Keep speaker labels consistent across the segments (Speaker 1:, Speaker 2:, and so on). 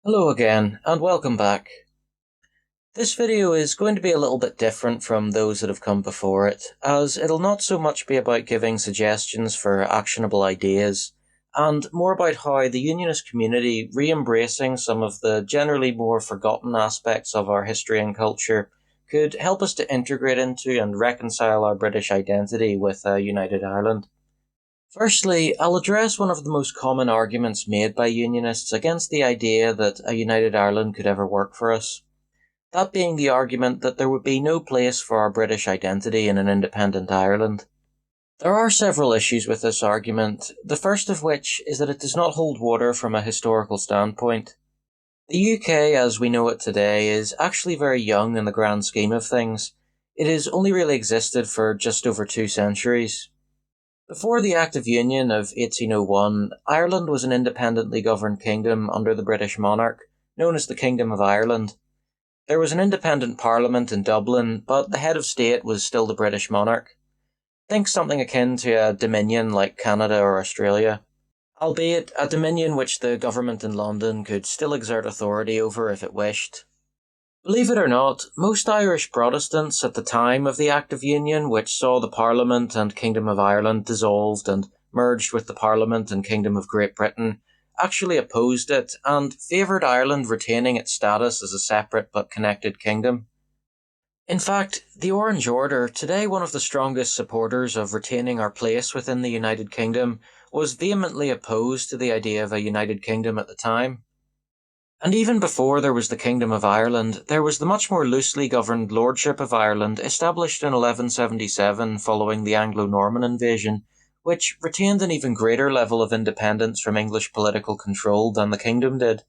Speaker 1: Hello again, and welcome back. This video is going to be a little bit different from those that have come before it, as it'll not so much be about giving suggestions for actionable ideas, and more about how the Unionist community re-embracing some of the generally more forgotten aspects of our history and culture could help us to integrate into and reconcile our British identity with a united Ireland. Firstly, I'll address one of the most common arguments made by Unionists against the idea that a united Ireland could ever work for us. That being the argument that there would be no place for our British identity in an independent Ireland. There are several issues with this argument, the first of which is that it does not hold water from a historical standpoint. The UK as we know it today is actually very young in the grand scheme of things. It has only really existed for just over 2 centuries. Before the Act of Union of 1801, Ireland was an independently governed kingdom under the British monarch, known as the Kingdom of Ireland. There was an independent parliament in Dublin, but the head of state was still the British monarch. Think something akin to a dominion like Canada or Australia, albeit a dominion which the government in London could still exert authority over if it wished. Believe it or not, most Irish Protestants at the time of the Act of Union, which saw the Parliament and Kingdom of Ireland dissolved and merged with the Parliament and Kingdom of Great Britain, actually opposed it and favoured Ireland retaining its status as a separate but connected kingdom. In fact, the Orange Order, today one of the strongest supporters of retaining our place within the United Kingdom, was vehemently opposed to the idea of a United Kingdom at the time. And even before there was the Kingdom of Ireland, there was the much more loosely governed Lordship of Ireland established in 1177 following the Anglo-Norman invasion, which retained an even greater level of independence from English political control than the kingdom did.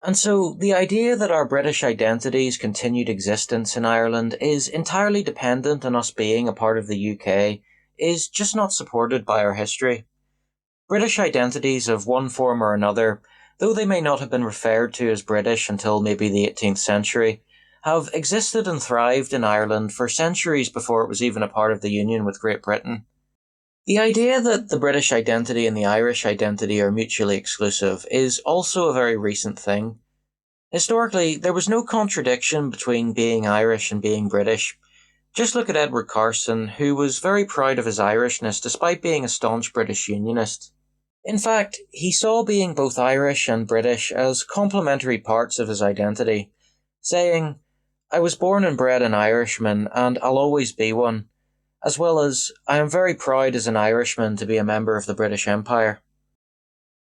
Speaker 1: And so, the idea that our British identity's continued existence in Ireland is entirely dependent on us being a part of the UK is just not supported by our history. British identities of one form or another, though they may not have been referred to as British until maybe the 18th century, have existed and thrived in Ireland for centuries before it was even a part of the Union with Great Britain. The idea that the British identity and the Irish identity are mutually exclusive is also a very recent thing. Historically, there was no contradiction between being Irish and being British. Just look at Edward Carson, who was very proud of his Irishness despite being a staunch British Unionist. In fact, he saw being both Irish and British as complementary parts of his identity, saying, "I was born and bred an Irishman, and I'll always be one," as well as, "I am very proud as an Irishman to be a member of the British Empire."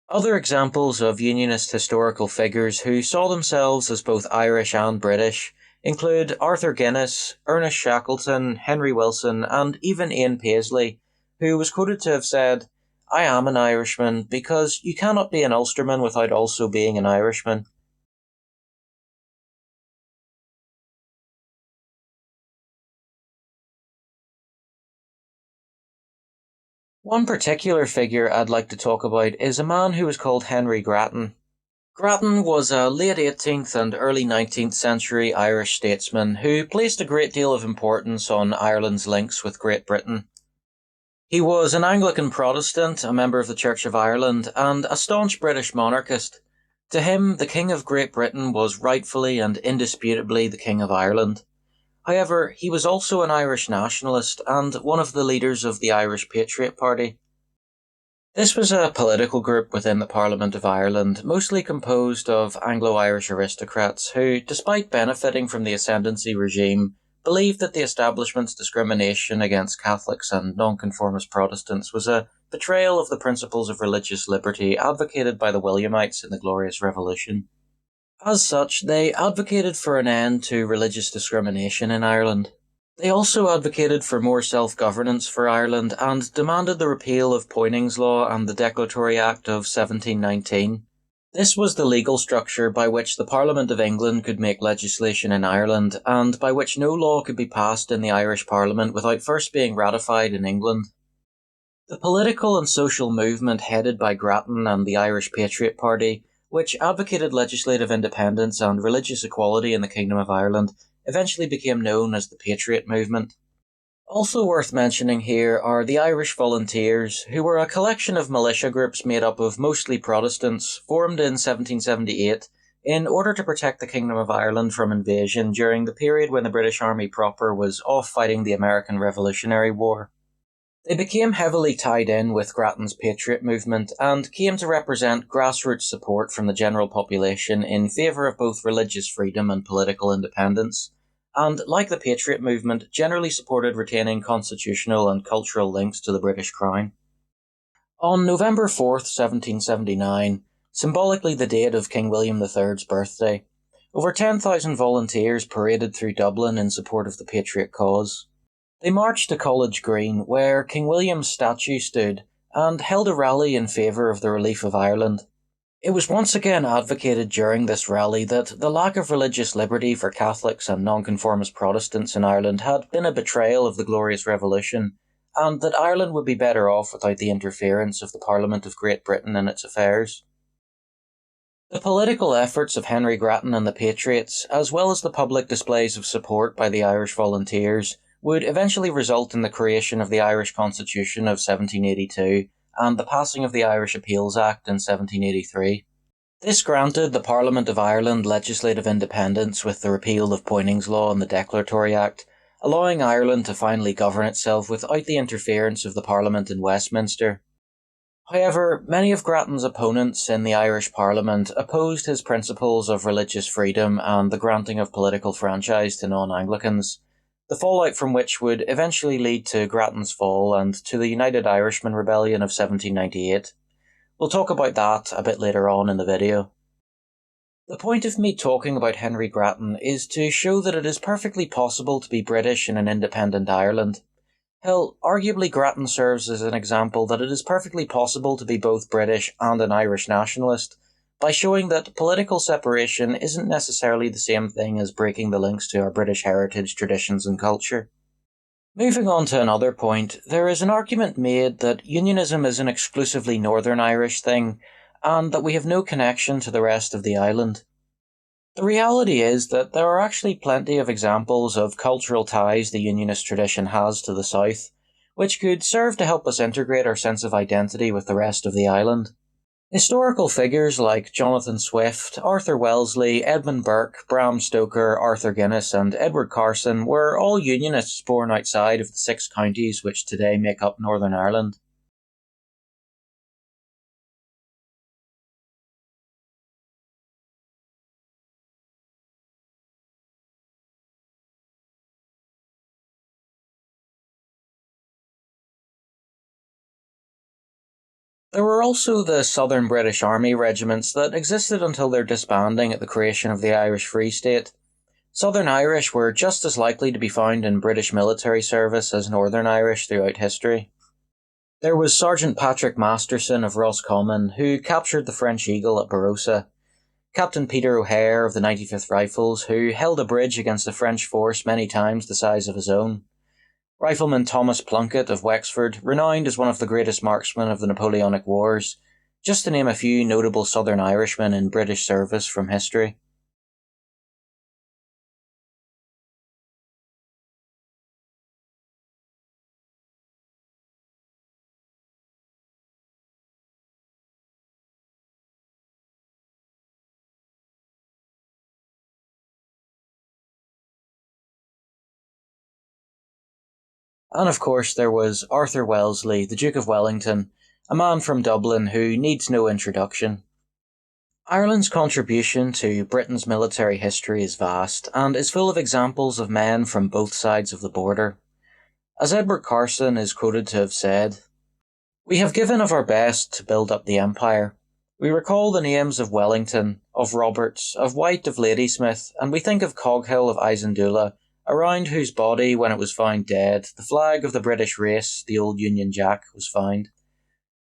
Speaker 1: Other examples of Unionist historical figures who saw themselves as both Irish and British include Arthur Guinness, Ernest Shackleton, Henry Wilson, and even Ian Paisley, who was quoted to have said, "I am an Irishman because you cannot be an Ulsterman without also being an Irishman." One particular figure I'd like to talk about is a man who was called Henry Grattan. Grattan was a late 18th and early 19th century Irish statesman who placed a great deal of importance on Ireland's links with Great Britain. He was an Anglican Protestant, a member of the Church of Ireland, and a staunch British monarchist. To him, the King of Great Britain was rightfully and indisputably the King of Ireland. However, he was also an Irish nationalist and one of the leaders of the Irish Patriot Party. This was a political group within the Parliament of Ireland, mostly composed of Anglo-Irish aristocrats who, despite benefiting from the ascendancy regime, believed that the establishment's discrimination against Catholics and nonconformist Protestants was a betrayal of the principles of religious liberty advocated by the Williamites in the Glorious Revolution. As such, they advocated for an end to religious discrimination in Ireland. They also advocated for more self-governance for Ireland and demanded the repeal of Poynings Law and the Declaratory Act of 1719. This was the legal structure by which the Parliament of England could make legislation in Ireland, and by which no law could be passed in the Irish Parliament without first being ratified in England. The political and social movement headed by Grattan and the Irish Patriot Party, which advocated legislative independence and religious equality in the Kingdom of Ireland, eventually became known as the Patriot Movement. Also worth mentioning here are the Irish Volunteers, who were a collection of militia groups made up of mostly Protestants, formed in 1778 in order to protect the Kingdom of Ireland from invasion during the period when the British Army proper was off fighting the American Revolutionary War. They became heavily tied in with Grattan's Patriot movement and came to represent grassroots support from the general population in favour of both religious freedom and political independence, and, like the Patriot movement, generally supported retaining constitutional and cultural links to the British Crown. On November 4th, 1779, symbolically the date of King William III's birthday, over 10,000 volunteers paraded through Dublin in support of the Patriot cause. They marched to College Green, where King William's statue stood, and held a rally in favour of the relief of Ireland. It was once again advocated during this rally that the lack of religious liberty for Catholics and nonconformist Protestants in Ireland had been a betrayal of the Glorious Revolution, and that Ireland would be better off without the interference of the Parliament of Great Britain in its affairs. The political efforts of Henry Grattan and the Patriots, as well as the public displays of support by the Irish volunteers, would eventually result in the creation of the Irish Constitution of 1782 and the passing of the Irish Appeals Act in 1783. This granted the Parliament of Ireland legislative independence with the repeal of Poyning's Law and the Declaratory Act, allowing Ireland to finally govern itself without the interference of the Parliament in Westminster. However, many of Grattan's opponents in the Irish Parliament opposed his principles of religious freedom and the granting of political franchise to non-Anglicans, the fallout from which would eventually lead to Grattan's fall and to the United Irishmen Rebellion of 1798. We'll talk about that a bit later on in the video. The point of me talking about Henry Grattan is to show that it is perfectly possible to be British in an independent Ireland. Hell, arguably Grattan serves as an example that it is perfectly possible to be both British and an Irish nationalist, by showing that political separation isn't necessarily the same thing as breaking the links to our British heritage, traditions and culture. Moving on to another point, there is an argument made that unionism is an exclusively Northern Irish thing, and that we have no connection to the rest of the island. The reality is that there are actually plenty of examples of cultural ties the Unionist tradition has to the south, which could serve to help us integrate our sense of identity with the rest of the island. Historical figures like Jonathan Swift, Arthur Wellesley, Edmund Burke, Bram Stoker, Arthur Guinness and Edward Carson were all Unionists born outside of the 6 counties which today make up Northern Ireland. There were also the Southern British Army regiments that existed until their disbanding at the creation of the Irish Free State. Southern Irish were just as likely to be found in British military service as Northern Irish throughout history. There was Sergeant Patrick Masterson of Roscommon, who captured the French Eagle at Barossa, Captain Peter O'Hare of the 95th Rifles, who held a bridge against a French force many times the size of his own, Rifleman Thomas Plunkett of Wexford, renowned as one of the greatest marksmen of the Napoleonic Wars, just to name a few notable Southern Irishmen in British service from history. And of course there was Arthur Wellesley, the Duke of Wellington, a man from Dublin who needs no introduction. Ireland's contribution to Britain's military history is vast, and is full of examples of men from both sides of the border. As Edward Carson is quoted to have said, "We have given of our best to build up the empire. We recall the names of Wellington, of Roberts, of White of Ladysmith, and we think of Coghill of Isandula, around whose body, when it was found dead, the flag of the British race, the old Union Jack, was found.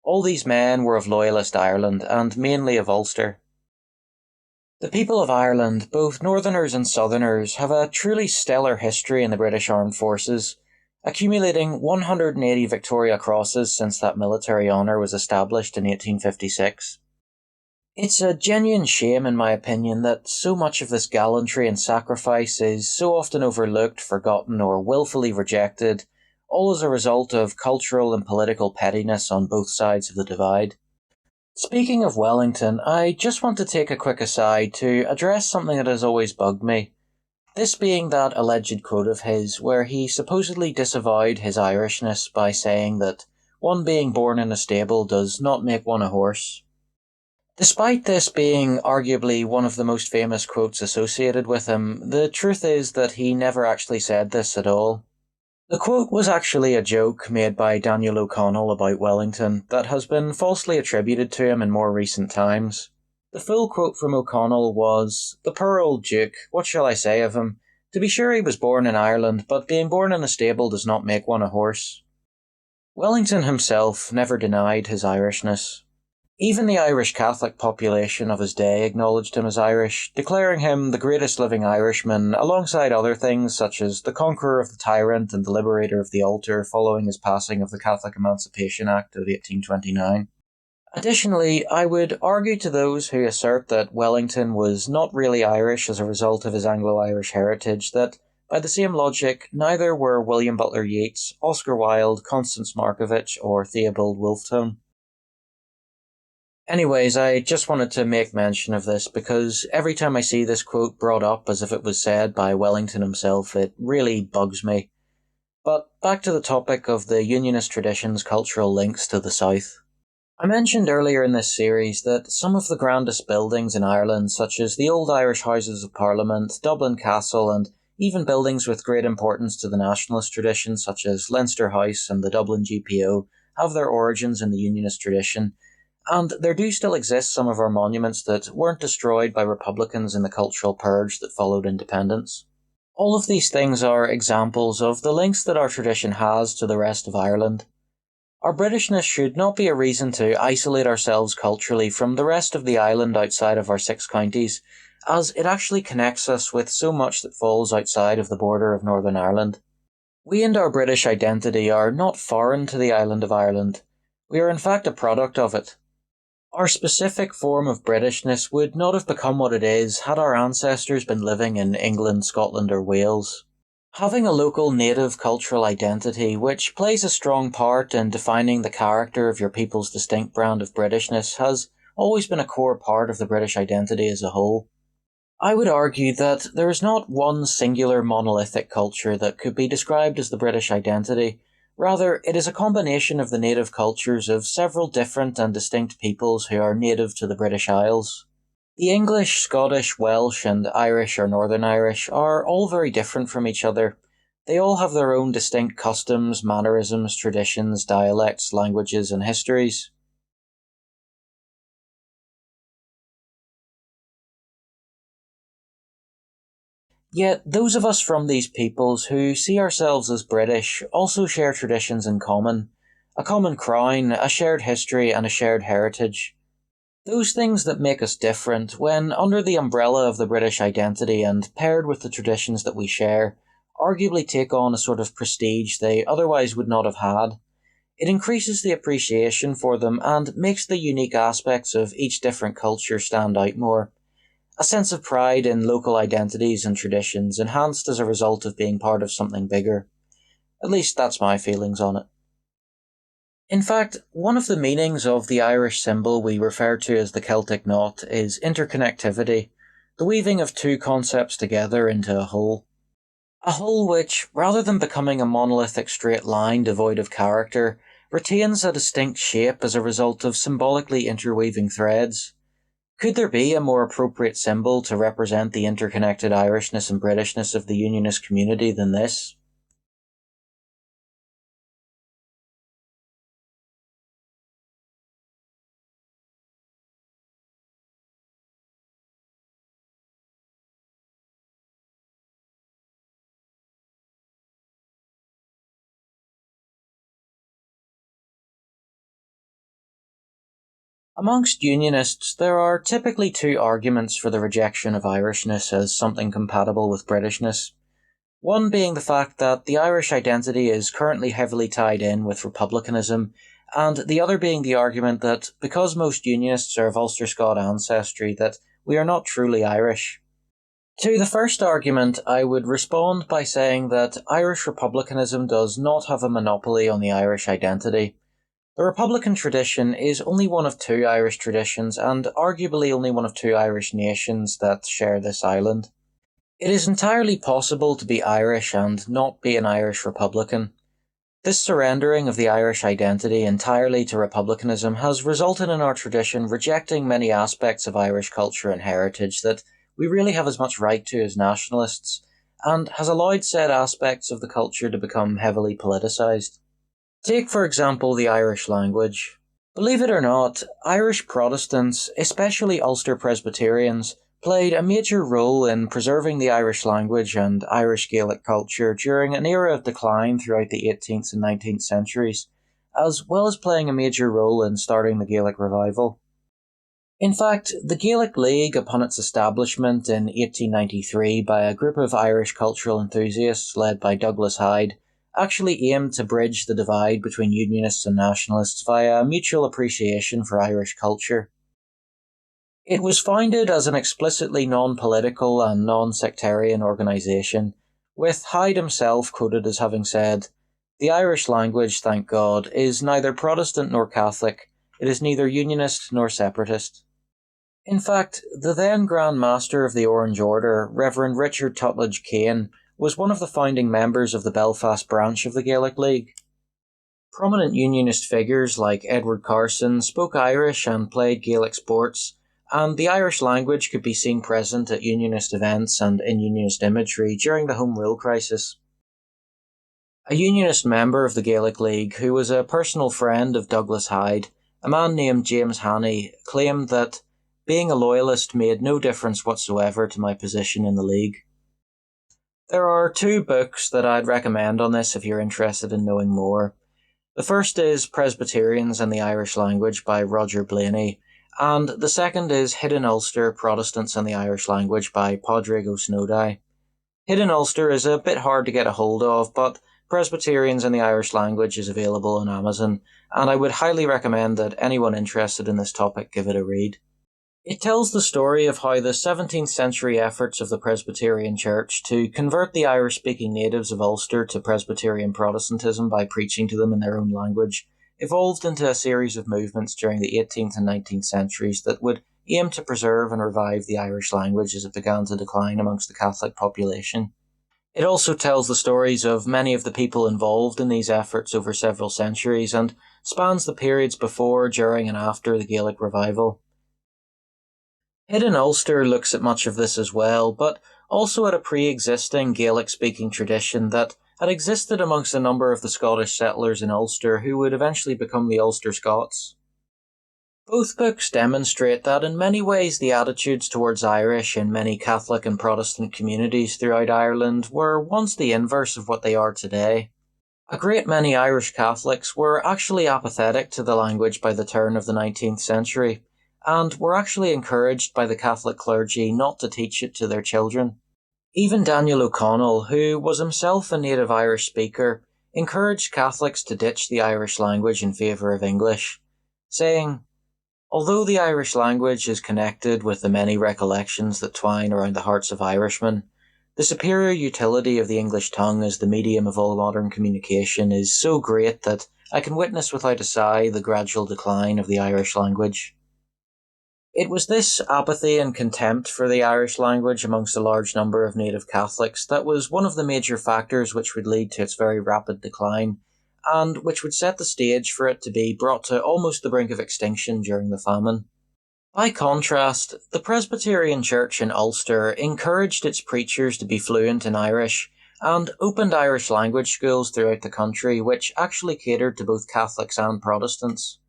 Speaker 1: All these men were of Loyalist Ireland, and mainly of Ulster. The people of Ireland, both Northerners and Southerners, have a truly stellar history in the British Armed Forces, accumulating 180 Victoria Crosses since that military honour was established in 1856. It's a genuine shame, in my opinion, that so much of this gallantry and sacrifice is so often overlooked, forgotten, or willfully rejected, all as a result of cultural and political pettiness on both sides of the divide. Speaking of Wellington, I just want to take a quick aside to address something that has always bugged me. This being that alleged quote of his where he supposedly disavowed his Irishness by saying that one being born in a stable does not make one a horse. Despite this being arguably one of the most famous quotes associated with him, the truth is that he never actually said this at all. The quote was actually a joke made by Daniel O'Connell about Wellington that has been falsely attributed to him in more recent times. The full quote from O'Connell was, "The poor old Duke, what shall I say of him? To be sure he was born in Ireland, but being born in a stable does not make one a horse." Wellington himself never denied his Irishness. Even the Irish Catholic population of his day acknowledged him as Irish, declaring him the greatest living Irishman, alongside other things such as the conqueror of the tyrant and the liberator of the altar following his passing of the Catholic Emancipation Act of 1829. Additionally, I would argue to those who assert that Wellington was not really Irish as a result of his Anglo-Irish heritage that, by the same logic, neither were William Butler Yeats, Oscar Wilde, Constance Markievicz, or Theobald Wolfe. Anyways, I just wanted to make mention of this because every time I see this quote brought up as if it was said by Wellington himself, it really bugs me. But back to the topic of the Unionist tradition's cultural links to the South. I mentioned earlier in this series that some of the grandest buildings in Ireland, such as the old Irish Houses of Parliament, Dublin Castle, and even buildings with great importance to the nationalist tradition, such as Leinster House and the Dublin GPO, have their origins in the Unionist tradition, and there do still exist some of our monuments that weren't destroyed by Republicans in the cultural purge that followed independence. All of these things are examples of the links that our tradition has to the rest of Ireland. Our Britishness should not be a reason to isolate ourselves culturally from the rest of the island outside of our 6 counties, as it actually connects us with so much that falls outside of the border of Northern Ireland. We and our British identity are not foreign to the island of Ireland. We are in fact a product of it. Our specific form of Britishness would not have become what it is had our ancestors been living in England, Scotland, or Wales. Having a local native cultural identity, which plays a strong part in defining the character of your people's distinct brand of Britishness, has always been a core part of the British identity as a whole. I would argue that there is not one singular monolithic culture that could be described as the British identity. Rather, it is a combination of the native cultures of several different and distinct peoples who are native to the British Isles. The English, Scottish, Welsh, and Irish or Northern Irish are all very different from each other. They all have their own distinct customs, mannerisms, traditions, dialects, languages, and histories. Yet, those of us from these peoples who see ourselves as British also share traditions in common. A common crown, a shared history, and a shared heritage. Those things that make us different, when under the umbrella of the British identity and paired with the traditions that we share, arguably take on a sort of prestige they otherwise would not have had. It increases the appreciation for them and makes the unique aspects of each different culture stand out more. A sense of pride in local identities and traditions enhanced as a result of being part of something bigger. At least that's my feelings on it. In fact, one of the meanings of the Irish symbol we refer to as the Celtic knot is interconnectivity, the weaving of 2 concepts together into a whole. A whole which, rather than becoming a monolithic straight line devoid of character, retains a distinct shape as a result of symbolically interweaving threads. Could there be a more appropriate symbol to represent the interconnected Irishness and Britishness of the Unionist community than this? Amongst Unionists, there are typically 2 arguments for the rejection of Irishness as something compatible with Britishness. One being the fact that the Irish identity is currently heavily tied in with republicanism, and the other being the argument that because most Unionists are of Ulster Scot ancestry, that we are not truly Irish. To the first argument, I would respond by saying that Irish republicanism does not have a monopoly on the Irish identity. The Republican tradition is only one of two Irish traditions, and arguably only one of two Irish nations that share this island. It is entirely possible to be Irish and not be an Irish Republican. This surrendering of the Irish identity entirely to republicanism has resulted in our tradition rejecting many aspects of Irish culture and heritage that we really have as much right to as nationalists, and has allowed said aspects of the culture to become heavily politicised. Take, for example, the Irish language. Believe it or not, Irish Protestants, especially Ulster Presbyterians, played a major role in preserving the Irish language and Irish Gaelic culture during an era of decline throughout the 18th and 19th centuries, as well as playing a major role in starting the Gaelic revival. In fact, the Gaelic League, upon its establishment in 1893 by a group of Irish cultural enthusiasts led by Douglas Hyde, actually aimed to bridge the divide between Unionists and Nationalists via mutual appreciation for Irish culture. It was founded as an explicitly non-political and non-sectarian organisation, with Hyde himself quoted as having said, "The Irish language, thank God, is neither Protestant nor Catholic, it is neither Unionist nor Separatist." In fact, the then Grand Master of the Orange Order, Reverend Richard Tutledge Kane, was one of the founding members of the Belfast branch of the Gaelic League. Prominent Unionist figures like Edward Carson spoke Irish and played Gaelic sports, and the Irish language could be seen present at Unionist events and in Unionist imagery during the Home Rule crisis. A Unionist member of the Gaelic League, who was a personal friend of Douglas Hyde, a man named James Hannay, claimed that being a loyalist made no difference whatsoever to my position in the League. There are two books that I'd recommend on this if you're interested in knowing more. The first is Presbyterians and the Irish Language by Roger Blaney, and the second is Hidden Ulster, Protestants and the Irish Language by Padraig Snowdye. Hidden Ulster is a bit hard to get a hold of, but Presbyterians and the Irish Language is available on Amazon, and I would highly recommend that anyone interested in this topic give it a read. It tells the story of how the 17th century efforts of the Presbyterian Church to convert the Irish-speaking natives of Ulster to Presbyterian Protestantism by preaching to them in their own language evolved into a series of movements during the 18th and 19th centuries that would aim to preserve and revive the Irish language as it began to decline amongst the Catholic population. It also tells the stories of many of the people involved in these efforts over several centuries and spans the periods before, during and after the Gaelic revival. Hidden Ulster looks at much of this as well, but also at a pre-existing Gaelic-speaking tradition that had existed amongst a number of the Scottish settlers in Ulster who would eventually become the Ulster Scots. Both books demonstrate that in many ways the attitudes towards Irish in many Catholic and Protestant communities throughout Ireland were once the inverse of what they are today. A great many Irish Catholics were actually apathetic to the language by the turn of the 19th century, and were actually encouraged by the Catholic clergy not to teach it to their children. Even Daniel O'Connell, who was himself a native Irish speaker, encouraged Catholics to ditch the Irish language in favour of English, saying, "Although the Irish language is connected with the many recollections that twine around the hearts of Irishmen, the superior utility of the English tongue as the medium of all modern communication is so great that I can witness without a sigh the gradual decline of the Irish language." It was this apathy and contempt for the Irish language amongst a large number of native Catholics that was one of the major factors which would lead to its very rapid decline, and which would set the stage for it to be brought to almost the brink of extinction during the famine. By contrast, the Presbyterian Church in Ulster encouraged its preachers to be fluent in Irish, and opened Irish language schools throughout the country which actually catered to both Catholics and Protestants.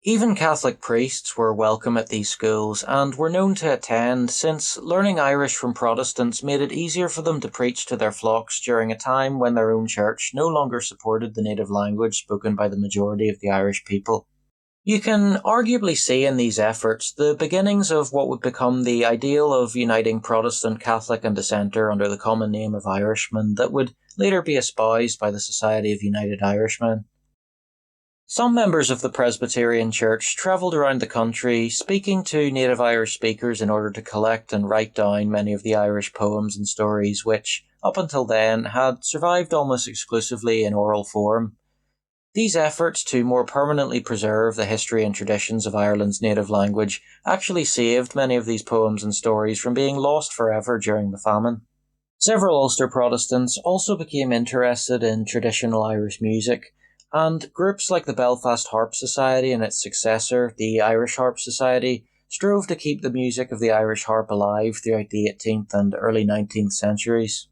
Speaker 1: Even Catholic priests were welcome at these schools and were known to attend, since learning Irish from Protestants made it easier for them to preach to their flocks during a time when their own church no longer supported the native language spoken by the majority of the Irish people. You can arguably see in these efforts the beginnings of what would become the ideal of uniting Protestant, Catholic and Dissenter under the common name of Irishmen that would later be espoused by the Society of United Irishmen. Some members of the Presbyterian Church travelled around the country speaking to native Irish speakers in order to collect and write down many of the Irish poems and stories which, up until then, had survived almost exclusively in oral form. These efforts to more permanently preserve the history and traditions of Ireland's native language actually saved many of these poems and stories from being lost forever during the famine. Several Ulster Protestants also became interested in traditional Irish music, and groups like the Belfast Harp Society and its successor, the Irish Harp Society, strove to keep the music of the Irish harp alive throughout the 18th and early 19th centuries.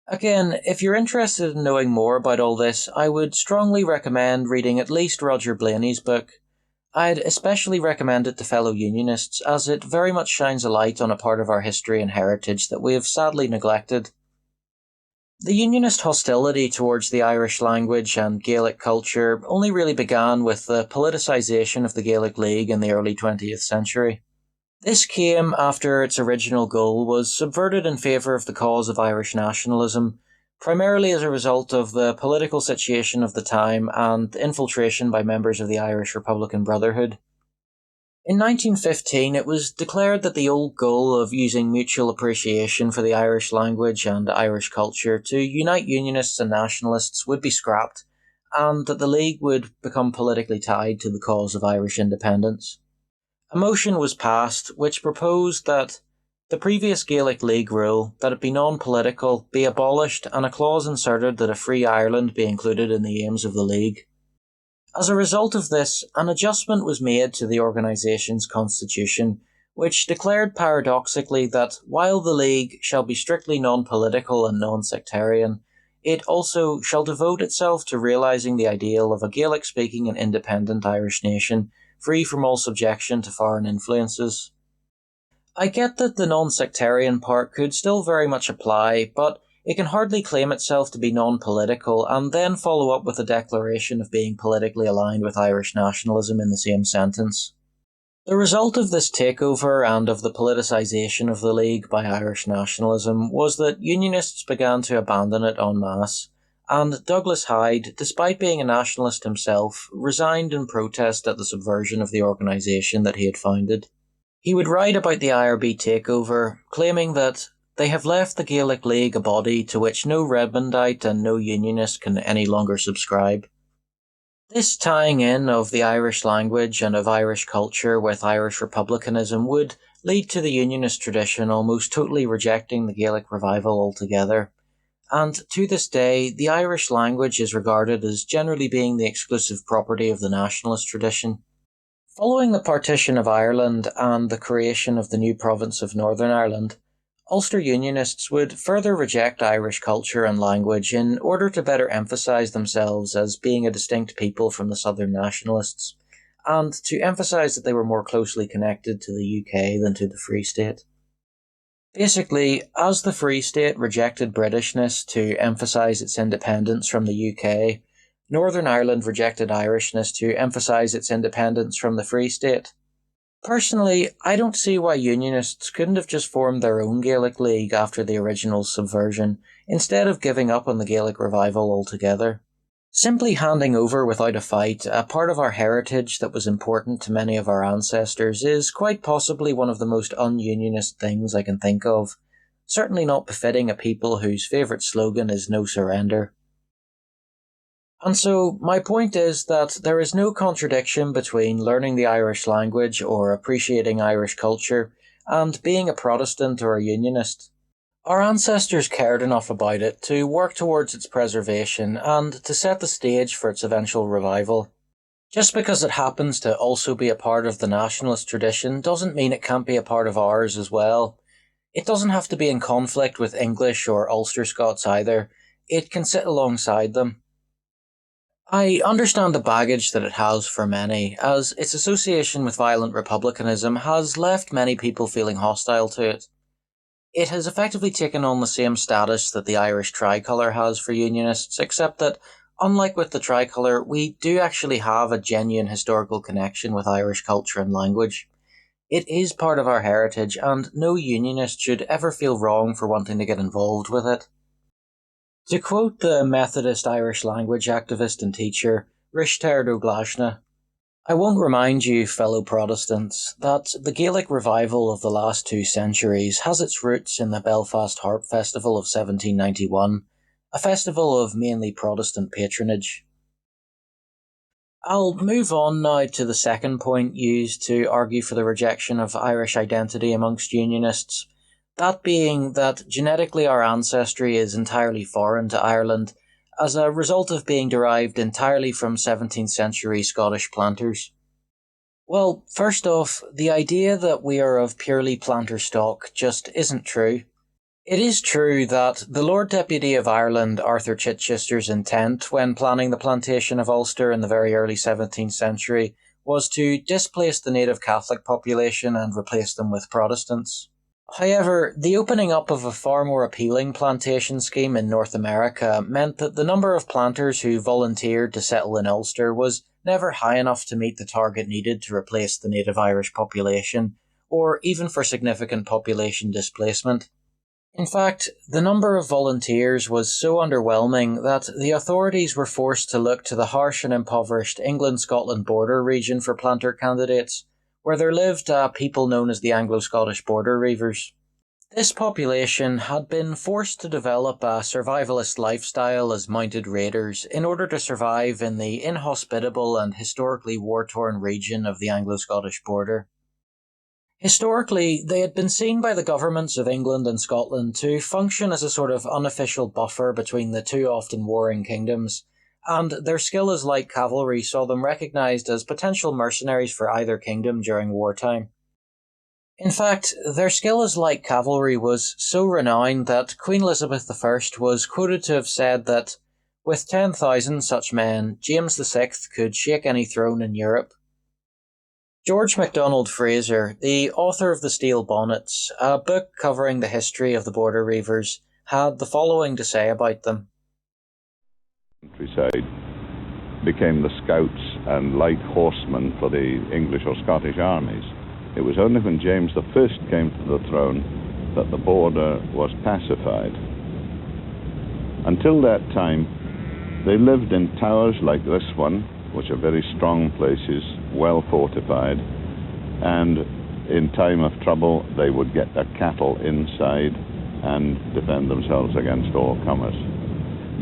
Speaker 1: Again, if you're interested in knowing more about all this, I would strongly recommend reading at least Roger Blaney's book. I'd especially recommend it to fellow Unionists, as it very much shines a light on a part of our history and heritage that we have sadly neglected. The Unionist hostility towards the Irish language and Gaelic culture only really began with the politicisation of the Gaelic League in the early 20th century. This came after its original goal was subverted in favour of the cause of Irish nationalism, primarily as a result of the political situation of the time and infiltration by members of the Irish Republican Brotherhood. In 1915, it was declared that the old goal of using mutual appreciation for the Irish language and Irish culture to unite Unionists and nationalists would be scrapped, and that the League would become politically tied to the cause of Irish independence. A motion was passed which proposed that the previous Gaelic League rule, that it be non-political, be abolished, and a clause inserted that a free Ireland be included in the aims of the League. As a result of this, an adjustment was made to the organisation's constitution, which declared paradoxically that while the League shall be strictly non-political and non-sectarian, it also shall devote itself to realising the ideal of a Gaelic-speaking and independent Irish nation, free from all subjection to foreign influences. I get that the non-sectarian part could still very much apply, but it can hardly claim itself to be non-political and then follow up with a declaration of being politically aligned with Irish nationalism in the same sentence. The result of this takeover and of the politicisation of the League by Irish nationalism was that Unionists began to abandon it en masse, and Douglas Hyde, despite being a nationalist himself, resigned in protest at the subversion of the organisation that he had founded. He would write about the IRB takeover, claiming that they have left the Gaelic League a body to which no Redmondite and no Unionist can any longer subscribe. This tying in of the Irish language and of Irish culture with Irish republicanism would lead to the Unionist tradition almost totally rejecting the Gaelic revival altogether. And to this day, the Irish language is regarded as generally being the exclusive property of the nationalist tradition. Following the partition of Ireland and the creation of the new province of Northern Ireland, Ulster Unionists would further reject Irish culture and language in order to better emphasise themselves as being a distinct people from the Southern nationalists, and to emphasise that they were more closely connected to the UK than to the Free State. Basically, as the Free State rejected Britishness to emphasise its independence from the UK, Northern Ireland rejected Irishness to emphasise its independence from the Free State. Personally, I don't see why Unionists couldn't have just formed their own Gaelic League after the original subversion, instead of giving up on the Gaelic revival altogether. Simply handing over without a fight a part of our heritage that was important to many of our ancestors is quite possibly one of the most un-Unionist things I can think of, certainly not befitting a people whose favourite slogan is "No Surrender." And so, my point is that there is no contradiction between learning the Irish language or appreciating Irish culture and being a Protestant or a Unionist. Our ancestors cared enough about it to work towards its preservation and to set the stage for its eventual revival. Just because it happens to also be a part of the nationalist tradition doesn't mean it can't be a part of ours as well. It doesn't have to be in conflict with English or Ulster Scots either. It can sit alongside them. I understand the baggage that it has for many, as its association with violent republicanism has left many people feeling hostile to it. It has effectively taken on the same status that the Irish tricolour has for Unionists, except that, unlike with the tricolour, we do actually have a genuine historical connection with Irish culture and language. It is part of our heritage, and no Unionist should ever feel wrong for wanting to get involved with it. To quote the Methodist Irish language activist and teacher, Richter Douglasna, I won't remind you, fellow Protestants, that the Gaelic revival of the last 2 centuries has its roots in the Belfast Harp Festival of 1791, a festival of mainly Protestant patronage. I'll move on now to the second point used to argue for the rejection of Irish identity amongst Unionists, that being that genetically our ancestry is entirely foreign to Ireland as a result of being derived entirely from 17th century Scottish planters. Well, first off, the idea that we are of purely planter stock just isn't true. It is true that the Lord Deputy of Ireland, Arthur Chichester's intent when planning the plantation of Ulster in the very early 17th century was to displace the native Catholic population and replace them with Protestants. However, the opening up of a far more appealing plantation scheme in North America meant that the number of planters who volunteered to settle in Ulster was never high enough to meet the target needed to replace the native Irish population, or even for significant population displacement. In fact, the number of volunteers was so underwhelming that the authorities were forced to look to the harsh and impoverished England-Scotland border region for planter candidates, where there lived a people known as the Anglo-Scottish Border Reivers. This population had been forced to develop a survivalist lifestyle as mounted raiders in order to survive in the inhospitable and historically war-torn region of the Anglo-Scottish border. Historically, they had been seen by the governments of England and Scotland to function as a sort of unofficial buffer between the two often warring kingdoms, and their skill as light cavalry saw them recognised as potential mercenaries for either kingdom during wartime. In fact, their skill as light cavalry was so renowned that Queen Elizabeth I was quoted to have said that, with 10,000 such men, James VI could shake any throne in Europe. George MacDonald Fraser, the author of The Steel Bonnets, a book covering the history of the Border Reivers, had the following to say about them.
Speaker 2: Countryside became the scouts and light horsemen for the English or Scottish armies. It was only when James I came to the throne that the border was pacified. Until that time, they lived in towers like this one, which are very strong places, well fortified, and in time of trouble they would get their cattle inside and defend themselves against all comers.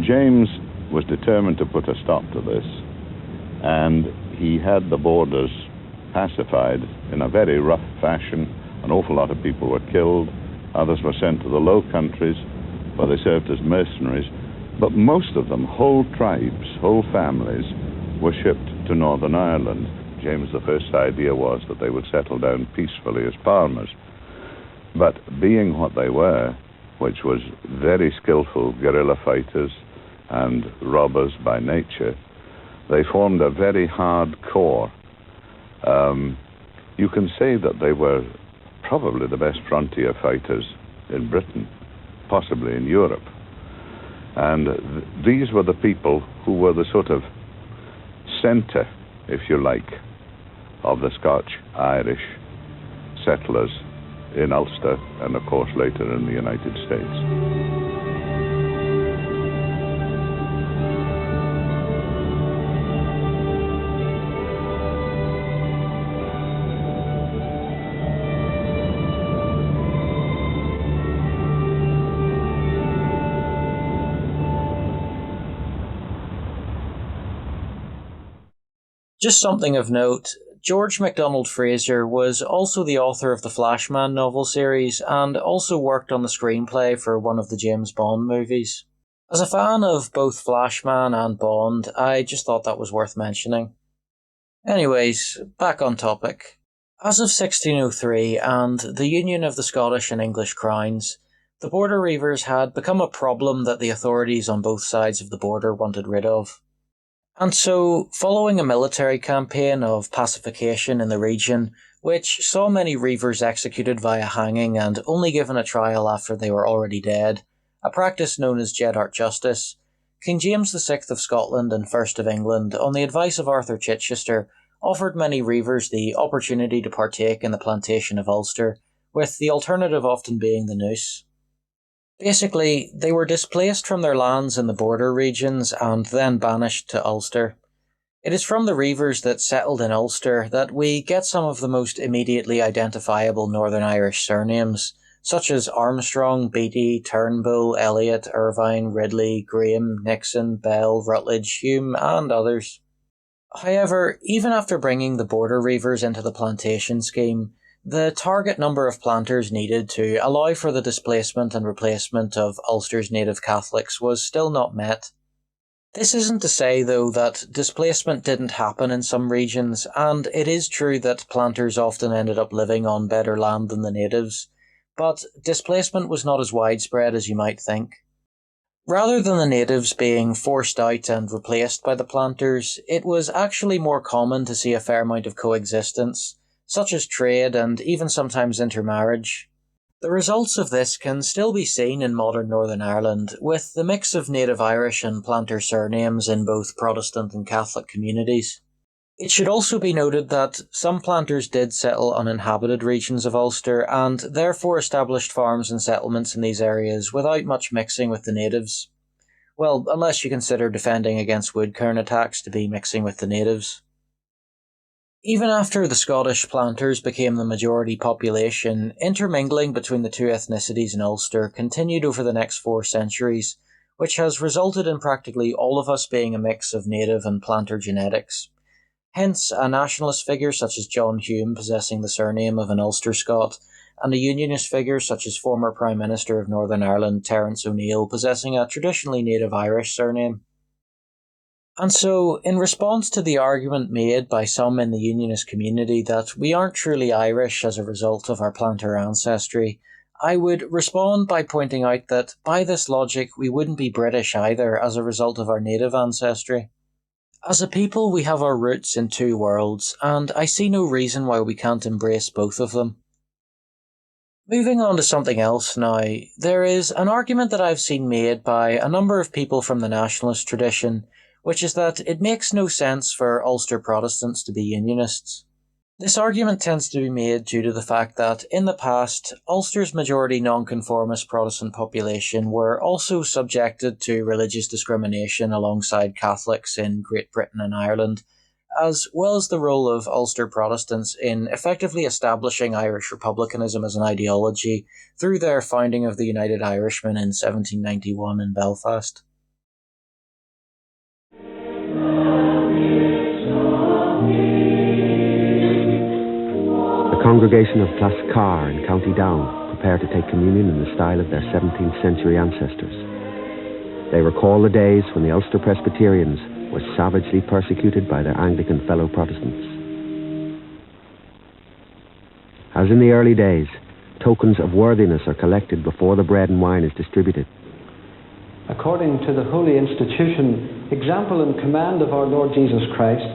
Speaker 2: James was determined to put a stop to this, and he had the borders pacified in a very rough fashion. An awful lot of people were killed, others were sent to the Low Countries where they served as mercenaries, but most of them, whole tribes, whole families, were shipped to Northern Ireland. James I's idea was that they would settle down peacefully as farmers. But being what they were, which was very skillful guerrilla fighters and robbers by nature, they formed a very hard core. You can say that they were probably the best frontier fighters in Britain, possibly in Europe. And these were the people who were the sort of centre, if you like, of the Scotch-Irish settlers in Ulster and, of course, later in the United States.
Speaker 1: Just something of note, George MacDonald Fraser was also the author of the Flashman novel series and also worked on the screenplay for one of the James Bond movies. As a fan of both Flashman and Bond, I just thought that was worth mentioning. Anyways, back on topic. As of 1603 and the union of the Scottish and English crowns, the Border Reivers had become a problem that the authorities on both sides of the border wanted rid of. And so, following a military campaign of pacification in the region, which saw many Reivers executed via hanging and only given a trial after they were already dead, a practice known as Jeddart Justice, King James VI of Scotland and I of England, on the advice of Arthur Chichester, offered many Reivers the opportunity to partake in the plantation of Ulster, with the alternative often being the noose. Basically, they were displaced from their lands in the border regions and then banished to Ulster. It is from the Reivers that settled in Ulster that we get some of the most immediately identifiable Northern Irish surnames, such as Armstrong, Beatty, Turnbull, Elliot, Irvine, Ridley, Graham, Nixon, Bell, Rutledge, Hume, and others. However, even after bringing the border reivers into the plantation scheme, the target number of planters needed to allow for the displacement and replacement of Ulster's native Catholics was still not met. This isn't to say, though, that displacement didn't happen in some regions, and it is true that planters often ended up living on better land than the natives, but displacement was not as widespread as you might think. Rather than the natives being forced out and replaced by the planters, it was actually more common to see a fair amount of coexistence, such as trade and even sometimes intermarriage. The results of this can still be seen in modern Northern Ireland, with the mix of native Irish and planter surnames in both Protestant and Catholic communities. It should also be noted that some planters did settle uninhabited regions of Ulster and therefore established farms and settlements in these areas without much mixing with the natives. Well, unless you consider defending against woodkern attacks to be mixing with the natives. Even after the Scottish planters became the majority population, intermingling between the two ethnicities in Ulster continued over the next 4 centuries, which has resulted in practically all of us being a mix of native and planter genetics. Hence, a nationalist figure such as John Hume possessing the surname of an Ulster Scot, and a Unionist figure such as former Prime Minister of Northern Ireland Terence O'Neill possessing a traditionally native Irish surname. And so, in response to the argument made by some in the Unionist community that we aren't truly Irish as a result of our planter ancestry, I would respond by pointing out that, by this logic, we wouldn't be British either as a result of our native ancestry. As a people, we have our roots in 2 worlds, and I see no reason why we can't embrace both of them. Moving on to something else now, there is an argument that I've seen made by a number of people from the nationalist tradition, which is that it makes no sense for Ulster Protestants to be Unionists. This argument tends to be made due to the fact that, in the past, Ulster's majority nonconformist Protestant population were also subjected to religious discrimination alongside Catholics in Great Britain and Ireland, as well as the role of Ulster Protestants in effectively establishing Irish republicanism as an ideology through their founding of the United Irishmen in 1791 in Belfast.
Speaker 3: The congregation of Clascar in County Down prepare to take communion in the style of their 17th century ancestors. They recall the days when the Ulster Presbyterians were savagely persecuted by their Anglican fellow Protestants. As in the early days, tokens of worthiness are collected before the bread and wine is distributed.
Speaker 4: According to the holy institution, example and command of our Lord Jesus Christ,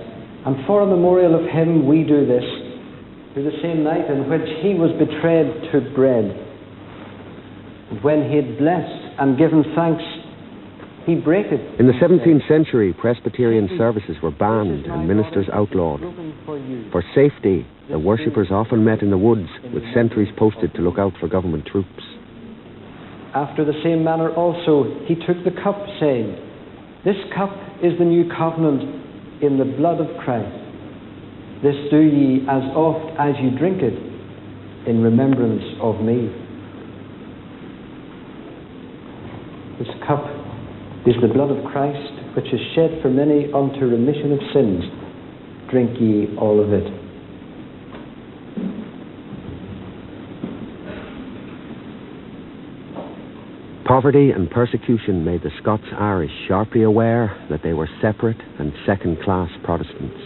Speaker 4: and for a memorial of him we do this, through the same night in which he was betrayed, took bread. And when he had blessed and given thanks, he brake it.
Speaker 3: In the 17th century, Presbyterian services were banned and ministers outlawed. For safety, the worshippers often met in the woods with sentries posted to look out for government troops.
Speaker 4: After the same manner also he took the cup, saying, "This cup is the new covenant in the blood of Christ. This do ye as oft as you drink it, in remembrance of me." This cup is the blood of Christ, which is shed for many unto remission of sins. Drink ye all of it.
Speaker 3: Poverty and persecution made the Scots-Irish sharply aware that they were separate and second-class Protestants.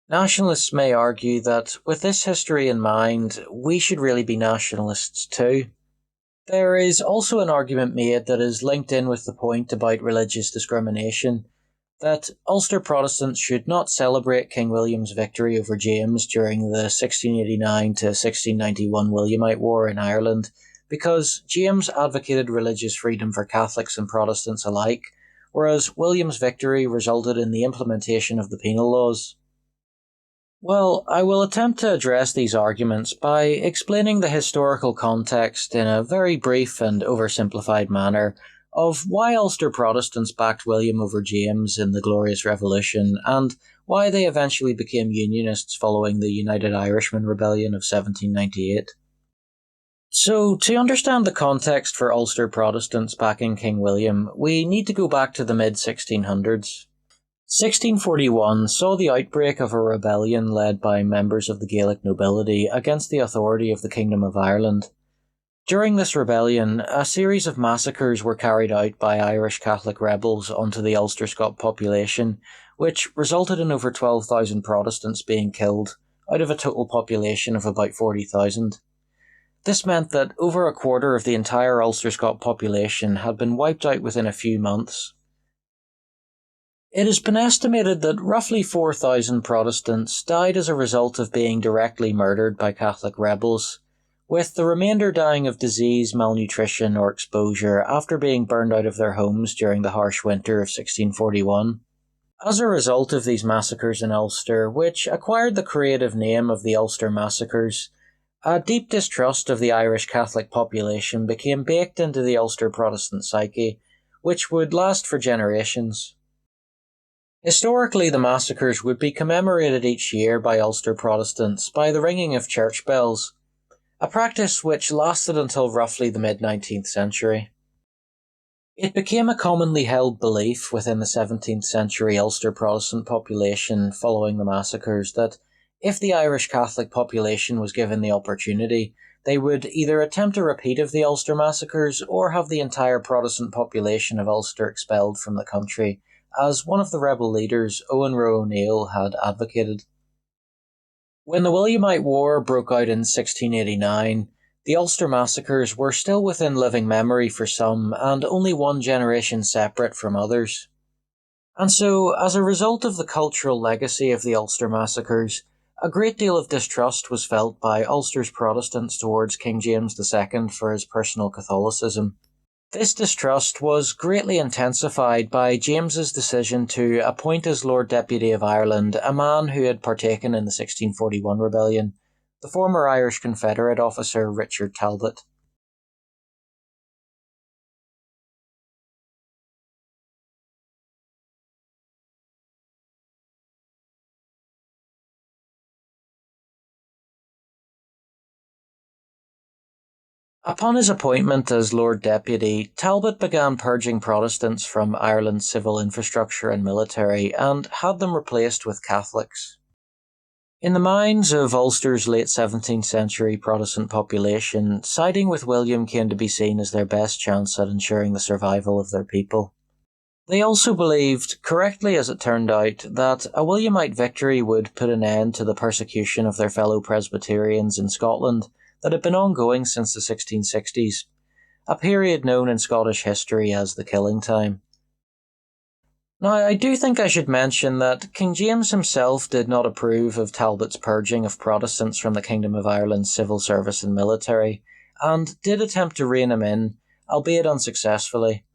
Speaker 1: Nationalists may argue that, with this history in mind, we should really be nationalists too. There is also an argument made that is linked in with the point about religious discrimination, that Ulster Protestants should not celebrate King William's victory over James during the 1689 to 1691 Williamite War in Ireland, because James advocated religious freedom for Catholics and Protestants alike, whereas William's victory resulted in the implementation of the penal laws. Well, I will attempt to address these arguments by explaining the historical context in a very brief and oversimplified manner of why Ulster Protestants backed William over James in the Glorious Revolution, and why they eventually became Unionists following the United Irishmen Rebellion of 1798. So, to understand the context for Ulster Protestants backing King William, we need to go back to the mid-1600s. 1641 saw the outbreak of a rebellion led by members of the Gaelic nobility against the authority of the Kingdom of Ireland. During this rebellion, a series of massacres were carried out by Irish Catholic rebels onto the Ulster Scot population, which resulted in over 12,000 Protestants being killed, out of a total population of about 40,000. This meant that over a quarter of the entire Ulster Scot population had been wiped out within a few months. It has been estimated that roughly 4,000 Protestants died as a result of being directly murdered by Catholic rebels, with the remainder dying of disease, malnutrition, or exposure after being burned out of their homes during the harsh winter of 1641. As a result of these massacres in Ulster, which acquired the creative name of the Ulster Massacres, a deep distrust of the Irish Catholic population became baked into the Ulster Protestant psyche, which would last for generations. Historically, the massacres would be commemorated each year by Ulster Protestants by the ringing of church bells, a practice which lasted until roughly the mid-19th century. It became a commonly held belief within the 17th century Ulster Protestant population following the massacres that if the Irish Catholic population was given the opportunity, they would either attempt a repeat of the Ulster Massacres or have the entire Protestant population of Ulster expelled from the country, as one of the rebel leaders, Owen Roe O'Neill, had advocated. When the Williamite War broke out in 1689, the Ulster Massacres were still within living memory for some and only one generation separate from others. And so, as a result of the cultural legacy of the Ulster Massacres, a great deal of distrust was felt by Ulster's Protestants towards King James II for his personal Catholicism. This distrust was greatly intensified by James's decision to appoint as Lord Deputy of Ireland a man who had partaken in the 1641 rebellion, the former Irish Confederate officer Richard Talbot. Upon his appointment as Lord Deputy, Talbot began purging Protestants from Ireland's civil infrastructure and military and had them replaced with Catholics. In the minds of Ulster's late 17th century Protestant population, siding with William came to be seen as their best chance at ensuring the survival of their people. They also believed, correctly as it turned out, that a Williamite victory would put an end to the persecution of their fellow Presbyterians in Scotland that had been ongoing since the 1660s, a period known in Scottish history as the Killing Time. Now, I do think I should mention that King James himself did not approve of Talbot's purging of Protestants from the Kingdom of Ireland's civil service and military, and did attempt to rein him in, albeit unsuccessfully.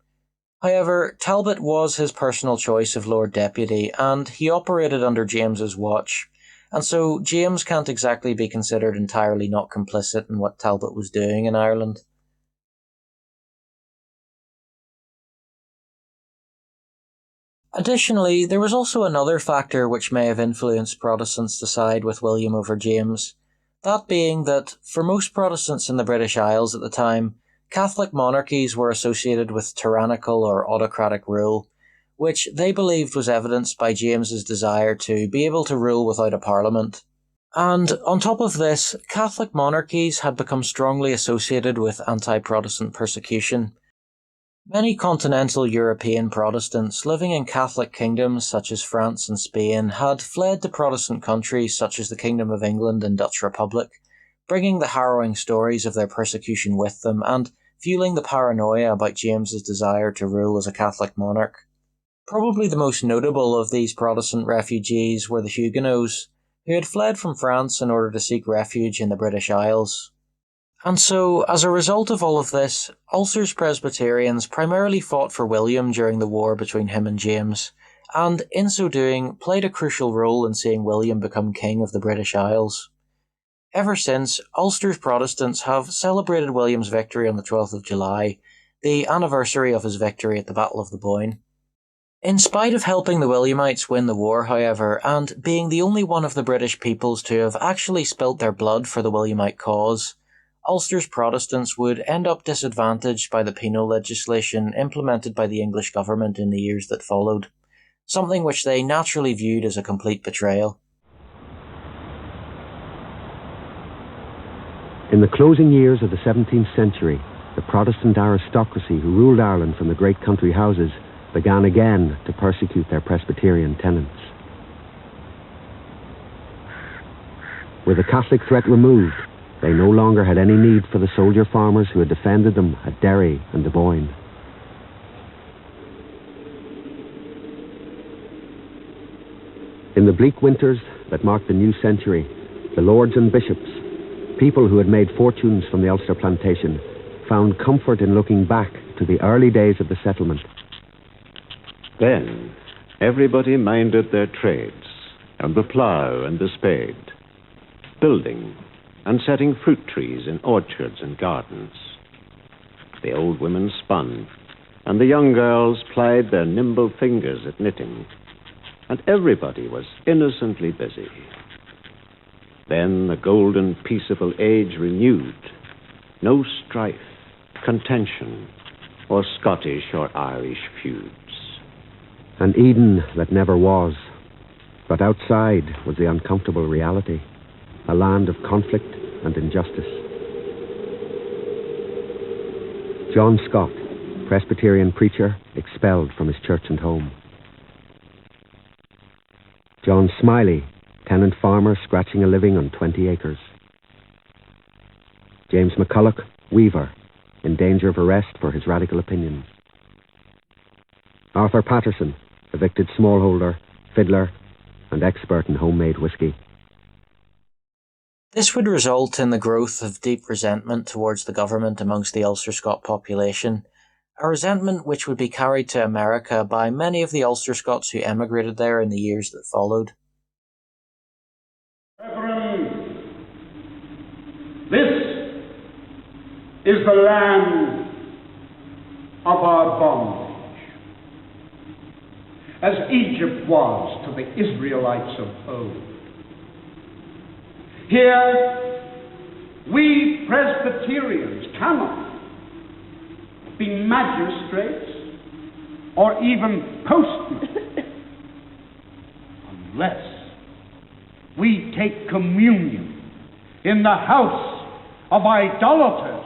Speaker 1: However, Talbot was his personal choice of Lord Deputy, and he operated under James's watch, and so James can't exactly be considered entirely not complicit in what Talbot was doing in Ireland. Additionally, there was also another factor which may have influenced Protestants to side with William over James, that being that, for most Protestants in the British Isles at the time, Catholic monarchies were associated with tyrannical or autocratic rule, which they believed was evidenced by James's desire to be able to rule without a parliament. And on top of this, Catholic monarchies had become strongly associated with anti-Protestant persecution. Many continental European Protestants living in Catholic kingdoms such as France and Spain had fled to Protestant countries such as the Kingdom of England and Dutch Republic, bringing the harrowing stories of their persecution with them and fueling the paranoia about James's desire to rule as a Catholic monarch. Probably the most notable of these Protestant refugees were the Huguenots, who had fled from France in order to seek refuge in the British Isles. And so, as a result of all of this, Ulster's Presbyterians primarily fought for William during the war between him and James, and in so doing played a crucial role in seeing William become King of the British Isles. Ever since, Ulster's Protestants have celebrated William's victory on the 12th of July, the anniversary of his victory at the Battle of the Boyne. In spite of helping the Williamites win the war, however, and being the only one of the British peoples to have actually spilt their blood for the Williamite cause, Ulster's Protestants would end up disadvantaged by the penal legislation implemented by the English government in the years that followed, something which they naturally viewed as a complete betrayal.
Speaker 3: In the closing years of the 17th century, the Protestant aristocracy who ruled Ireland from the great country houses began again to persecute their Presbyterian tenants. With the Catholic threat removed, they no longer had any need for the soldier farmers who had defended them at Derry and the Boyne. In the bleak winters that marked the new century, the lords and bishops, people who had made fortunes from the Ulster plantation, found comfort in looking back to the early days of the settlement.
Speaker 5: Then everybody minded their trades, and the plough and the spade, building and setting fruit trees in orchards and gardens. The old women spun, and the young girls plied their nimble fingers at knitting, and everybody was innocently busy. Then the golden peaceable age renewed, no strife, contention, or Scottish or Irish feuds.
Speaker 3: An Eden that never was, but outside was the uncomfortable reality, a land of conflict and injustice. John Scott, Presbyterian preacher, expelled from his church and home. John Smiley, tenant farmer scratching a living on 20 acres. James McCulloch, weaver, in danger of arrest for his radical opinions. Arthur Patterson, evicted smallholder, fiddler, and expert in homemade whiskey.
Speaker 1: This would result in the growth of deep resentment towards the government amongst the Ulster Scot population, a resentment which would be carried to America by many of the Ulster Scots who emigrated there in the years that followed.
Speaker 6: Brethren, this is the land of our bondage, as Egypt was to the Israelites of old. Here, we Presbyterians cannot be magistrates or even postmen unless we take communion in the house of idolaters.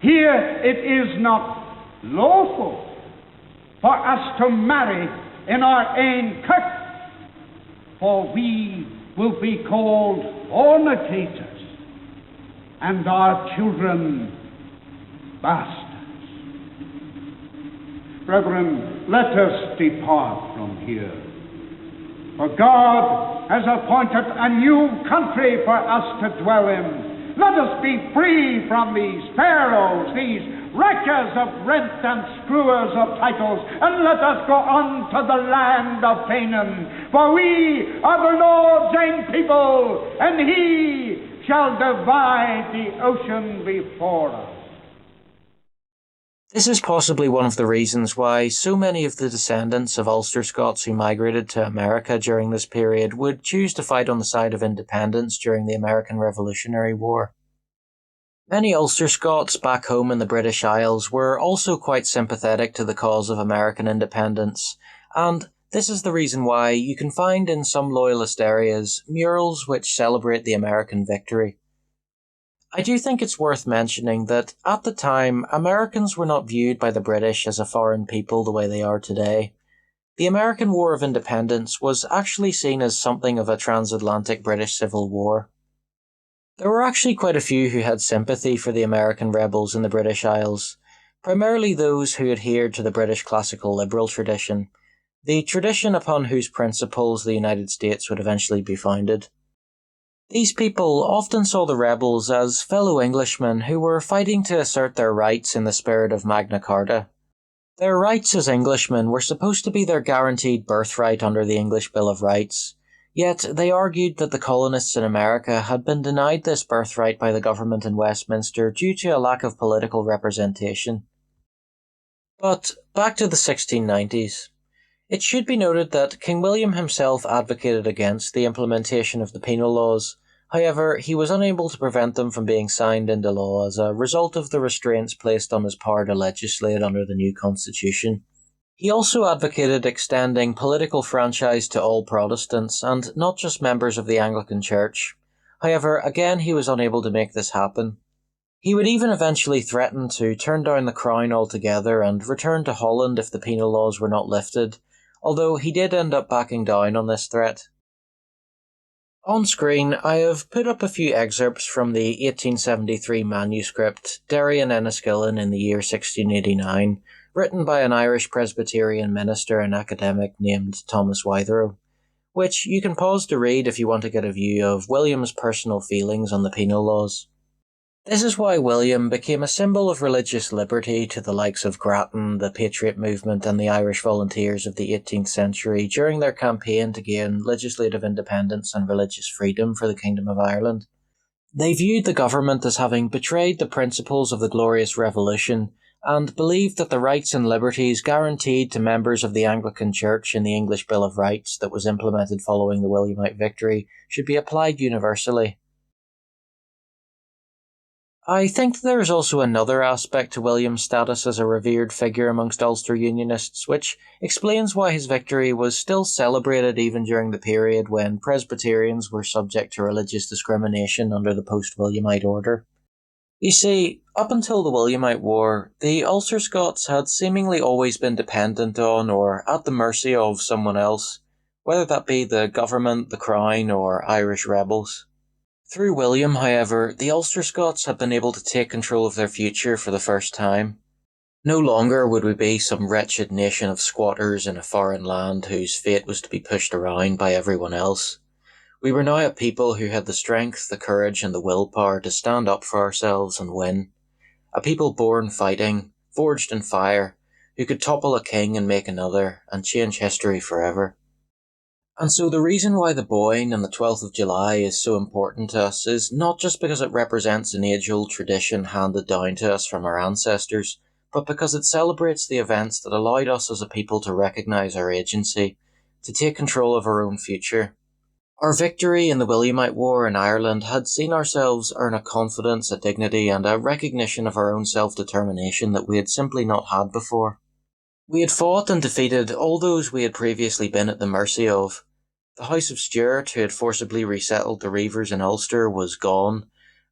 Speaker 6: Here it is not lawful for us to marry in our own kirk, for we will be called fornicators, and our children bastards. Brethren, let us depart from here, for God has appointed a new country for us to dwell in. Let us be free from these pharaohs, these wreckers of rent and screwers of titles, and let us go on to the land of Canaan, for we are the Lord's own people, and he shall divide the ocean before us.
Speaker 1: This is possibly one of the reasons why so many of the descendants of Ulster Scots who migrated to America during this period would choose to fight on the side of independence during the American Revolutionary War. Many Ulster Scots back home in the British Isles were also quite sympathetic to the cause of American independence, and this is the reason why you can find in some loyalist areas murals which celebrate the American victory. I do think it's worth mentioning that at the time, Americans were not viewed by the British as a foreign people the way they are today. The American War of Independence was actually seen as something of a transatlantic British Civil War. There were actually quite a few who had sympathy for the American rebels in the British Isles, primarily those who adhered to the British classical liberal tradition, the tradition upon whose principles the United States would eventually be founded. These people often saw the rebels as fellow Englishmen who were fighting to assert their rights in the spirit of Magna Carta. Their rights as Englishmen were supposed to be their guaranteed birthright under the English Bill of Rights, yet they argued that the colonists in America had been denied this birthright by the government in Westminster due to a lack of political representation. But back to the 1690s. It should be noted that King William himself advocated against the implementation of the penal laws. However, he was unable to prevent them from being signed into law as a result of the restraints placed on his power to legislate under the new constitution. He also advocated extending political franchise to all Protestants, and not just members of the Anglican Church. However, again he was unable to make this happen. He would even eventually threaten to turn down the crown altogether and return to Holland if the penal laws were not lifted, although he did end up backing down on this threat. On screen, I have put up a few excerpts from the 1873 manuscript Derry and Enniskillen in the year 1689, written by an Irish Presbyterian minister and academic named Thomas Witherow, which you can pause to read if you want to get a view of William's personal feelings on the penal laws. This is why William became a symbol of religious liberty to the likes of Grattan, the Patriot movement and the Irish volunteers of the 18th century during their campaign to gain legislative independence and religious freedom for the Kingdom of Ireland. They viewed the government as having betrayed the principles of the Glorious Revolution and believed that the rights and liberties guaranteed to members of the Anglican Church in the English Bill of Rights that was implemented following the Williamite victory should be applied universally. I think there is also another aspect to William's status as a revered figure amongst Ulster Unionists, which explains why his victory was still celebrated even during the period when Presbyterians were subject to religious discrimination under the post-Williamite order. You see, up until the Williamite War, the Ulster Scots had seemingly always been dependent on or at the mercy of someone else, whether that be the government, the Crown, or Irish rebels. Through William, however, the Ulster Scots had been able to take control of their future for the first time. No longer would we be some wretched nation of squatters in a foreign land whose fate was to be pushed around by everyone else. We were now a people who had the strength, the courage and the willpower to stand up for ourselves and win. A people born fighting, forged in fire, who could topple a king and make another, and change history forever. And so the reason why the Boyne and the 12th of July is so important to us is not just because it represents an age-old tradition handed down to us from our ancestors, but because it celebrates the events that allowed us as a people to recognise our agency, to take control of our own future. Our victory in the Williamite War in Ireland had seen ourselves earn a confidence, a dignity and a recognition of our own self-determination that we had simply not had before. We had fought and defeated all those we had previously been at the mercy of. The House of Stuart, who had forcibly resettled the Reivers in Ulster, was gone,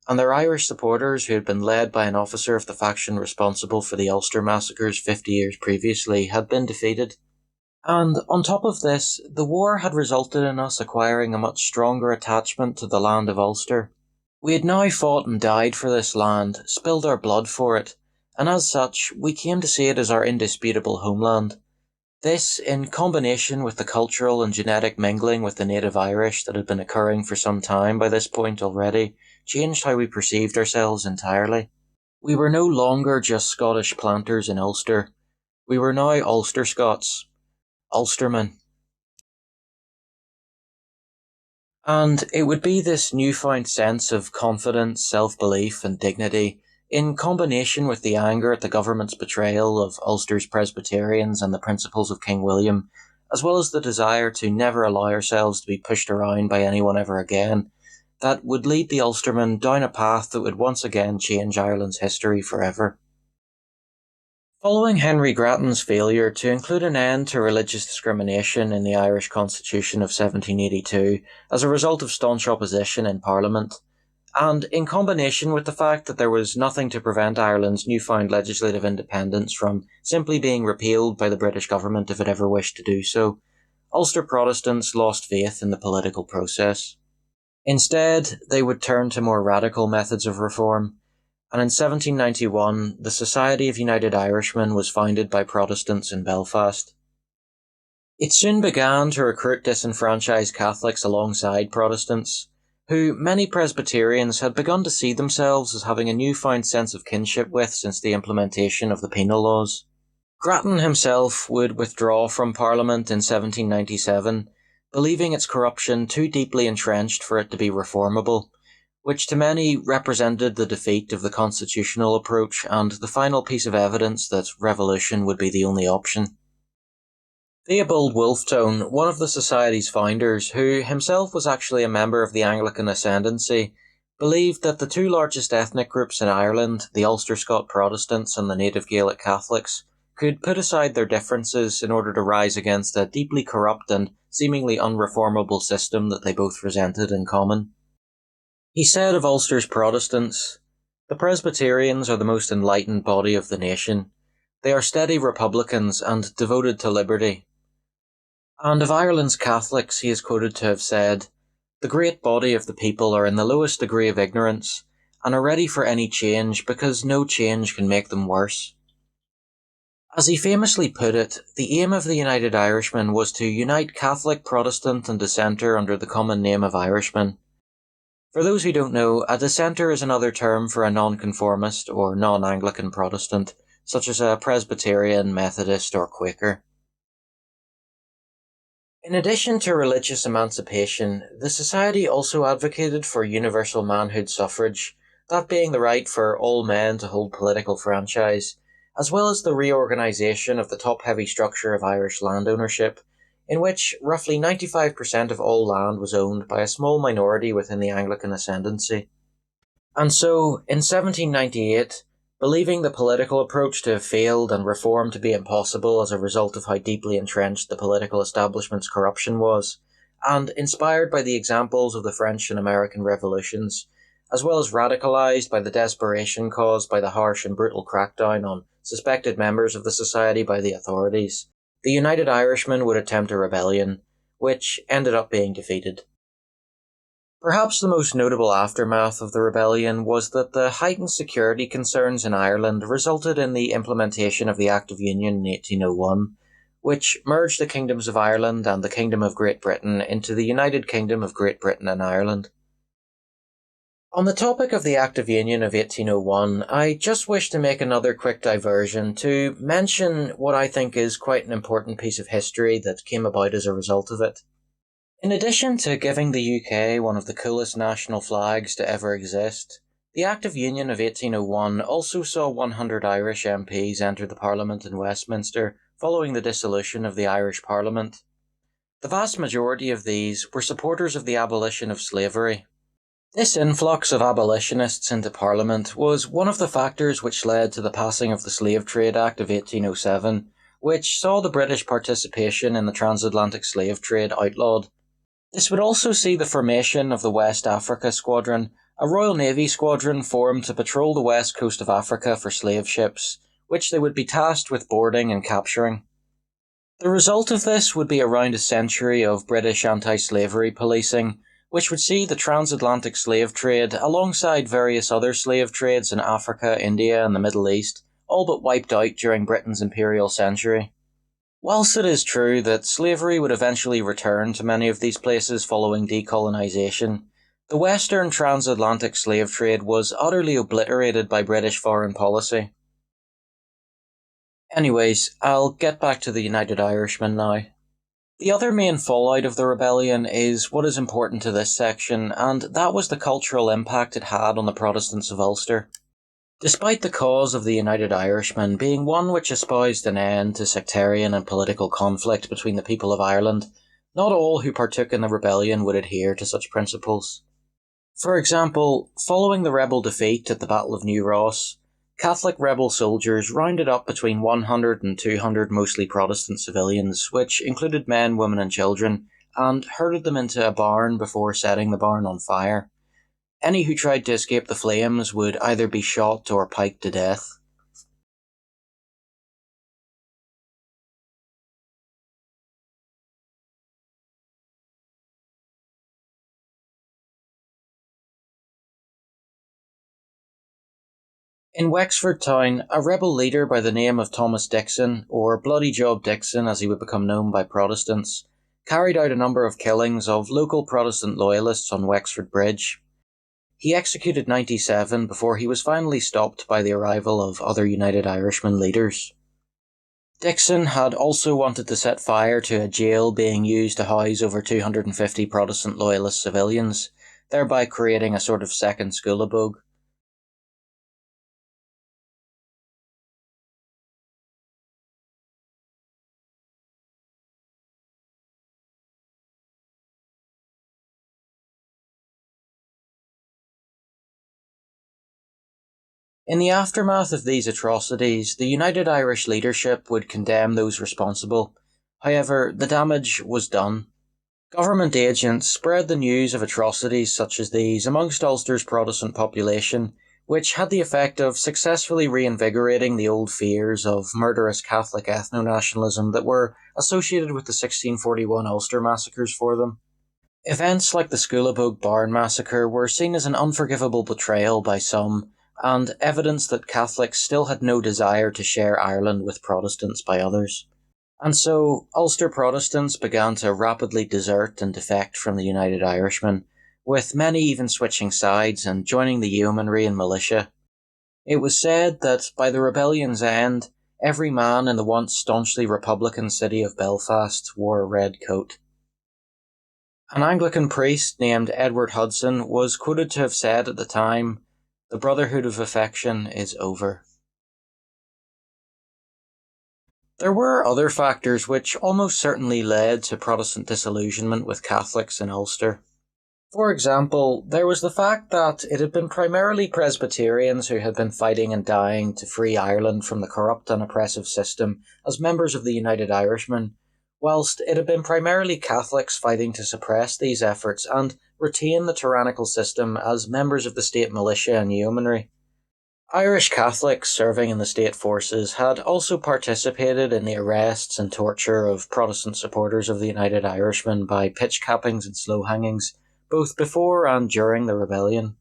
Speaker 1: and their Irish supporters, who had been led by an officer of the faction responsible for the Ulster Massacres 50 years previously, had been defeated. And on top of this, the war had resulted in us acquiring a much stronger attachment to the land of Ulster. We had now fought and died for this land, spilled our blood for it, and as such, we came to see it as our indisputable homeland. This, in combination with the cultural and genetic mingling with the native Irish that had been occurring for some time by this point already, changed how we perceived ourselves entirely. We were no longer just Scottish planters in Ulster. We were now Ulster Scots. Ulstermen. And it would be this newfound sense of confidence, self-belief and dignity, in combination with the anger at the government's betrayal of Ulster's Presbyterians and the principles of King William, as well as the desire to never allow ourselves to be pushed around by anyone ever again, that would lead the Ulstermen down a path that would once again change Ireland's history forever. Following Henry Grattan's failure to include an end to religious discrimination in the Irish Constitution of 1782 as a result of staunch opposition in Parliament, and in combination with the fact that there was nothing to prevent Ireland's newfound legislative independence from simply being repealed by the British government if it ever wished to do so, Ulster Protestants lost faith in the political process. Instead, they would turn to more radical methods of reform, and in 1791 the Society of United Irishmen was founded by Protestants in Belfast. It soon began to recruit disenfranchised Catholics alongside Protestants, who many Presbyterians had begun to see themselves as having a newfound sense of kinship with since the implementation of the penal laws. Grattan himself would withdraw from Parliament in 1797, believing its corruption too deeply entrenched for it to be reformable, which to many represented the defeat of the constitutional approach and the final piece of evidence that revolution would be the only option. Theobald Wolfetone, one of the Society's founders, who himself was actually a member of the Anglican Ascendancy, believed that the two largest ethnic groups in Ireland, the Ulster Scot Protestants and the native Gaelic Catholics, could put aside their differences in order to rise against a deeply corrupt and seemingly unreformable system that they both resented in common. He said of Ulster's Protestants, "The Presbyterians are the most enlightened body of the nation. They are steady republicans and devoted to liberty." And of Ireland's Catholics he is quoted to have said, "The great body of the people are in the lowest degree of ignorance, and are ready for any change because no change can make them worse." As he famously put it, the aim of the United Irishmen was to unite Catholic, Protestant and Dissenter under the common name of Irishmen. For those who don't know, a Dissenter is another term for a nonconformist or non-Anglican Protestant, such as a Presbyterian, Methodist or Quaker. In addition to religious emancipation, the Society also advocated for universal manhood suffrage, that being the right for all men to hold political franchise, as well as the reorganisation of the top-heavy structure of Irish land ownership, in which roughly 95% of all land was owned by a small minority within the Anglican Ascendancy. And so, in 1798, believing the political approach to have failed and reform to be impossible as a result of how deeply entrenched the political establishment's corruption was, and inspired by the examples of the French and American revolutions, as well as radicalised by the desperation caused by the harsh and brutal crackdown on suspected members of the Society by the authorities, the United Irishmen would attempt a rebellion, which ended up being defeated. Perhaps the most notable aftermath of the rebellion was that the heightened security concerns in Ireland resulted in the implementation of the Act of Union in 1801, which merged the Kingdoms of Ireland and the Kingdom of Great Britain into the United Kingdom of Great Britain and Ireland. On the topic of the Act of Union of 1801, I just wish to make another quick diversion to mention what I think is quite an important piece of history that came about as a result of it. In addition to giving the UK one of the coolest national flags to ever exist, the Act of Union of 1801 also saw 100 Irish MPs enter the Parliament in Westminster following the dissolution of the Irish Parliament. The vast majority of these were supporters of the abolition of slavery. This influx of abolitionists into Parliament was one of the factors which led to the passing of the Slave Trade Act of 1807, which saw the British participation in the transatlantic slave trade outlawed. This would also see the formation of the West Africa Squadron, a Royal Navy squadron formed to patrol the west coast of Africa for slave ships, which they would be tasked with boarding and capturing. The result of this would be around a century of British anti-slavery policing, which would see the transatlantic slave trade, alongside various other slave trades in Africa, India and the Middle East, all but wiped out during Britain's imperial century. Whilst it is true that slavery would eventually return to many of these places following decolonisation, the Western transatlantic slave trade was utterly obliterated by British foreign policy. Anyways, I'll get back to the United Irishmen now. The other main fallout of the rebellion is what is important to this section, and that was the cultural impact it had on the Protestants of Ulster. Despite the cause of the United Irishmen being one which espoused an end to sectarian and political conflict between the people of Ireland, not all who partook in the rebellion would adhere to such principles. For example, following the rebel defeat at the Battle of New Ross, Catholic rebel soldiers rounded up between 100 and 200 mostly Protestant civilians, which included men, women and children, and herded them into a barn before setting the barn on fire. Any who tried to escape the flames would either be shot or piked to death. In Wexford town, a rebel leader by the name of Thomas Dixon, or Bloody Job Dixon as he would become known by Protestants, carried out a number of killings of local Protestant loyalists on Wexford Bridge. He executed 97 before he was finally stopped by the arrival of other United Irishmen leaders. Dixon had also wanted to set fire to a jail being used to house over 250 Protestant loyalist civilians, thereby creating a sort of second Scullabogue. In the aftermath of these atrocities, the United Irish leadership would condemn those responsible. However, the damage was done. Government agents spread the news of atrocities such as these amongst Ulster's Protestant population, which had the effect of successfully reinvigorating the old fears of murderous Catholic ethno-nationalism that were associated with the 1641 Ulster Massacres for them. Events like the Scullabogue Barn Massacre were seen as an unforgivable betrayal by some, and evidence that Catholics still had no desire to share Ireland with Protestants by others. And so, Ulster Protestants began to rapidly desert and defect from the United Irishmen, with many even switching sides and joining the yeomanry and militia. It was said that by the rebellion's end, every man in the once staunchly Republican city of Belfast wore a red coat. An Anglican priest named Edward Hudson was quoted to have said at the time, "The brotherhood of affection is over." There were other factors which almost certainly led to Protestant disillusionment with Catholics in Ulster. For example, there was the fact that it had been primarily Presbyterians who had been fighting and dying to free Ireland from the corrupt and oppressive system as members of the United Irishmen, whilst it had been primarily Catholics fighting to suppress these efforts and retain the tyrannical system as members of the state militia and yeomanry. Irish Catholics serving in the state forces had also participated in the arrests and torture of Protestant supporters of the United Irishmen by pitch cappings and slow hangings, both before and during the rebellion.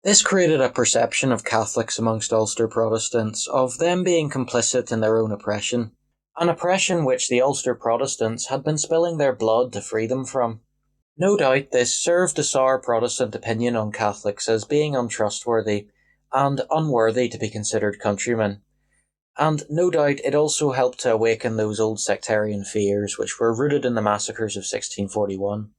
Speaker 1: This created a perception of Catholics amongst Ulster Protestants of them being complicit in their own oppression, an oppression which the Ulster Protestants had been spilling their blood to free them from. No doubt this served to sour Protestant opinion on Catholics as being untrustworthy and unworthy to be considered countrymen, and no doubt it also helped to awaken those old sectarian fears which were rooted in the massacres of 1641.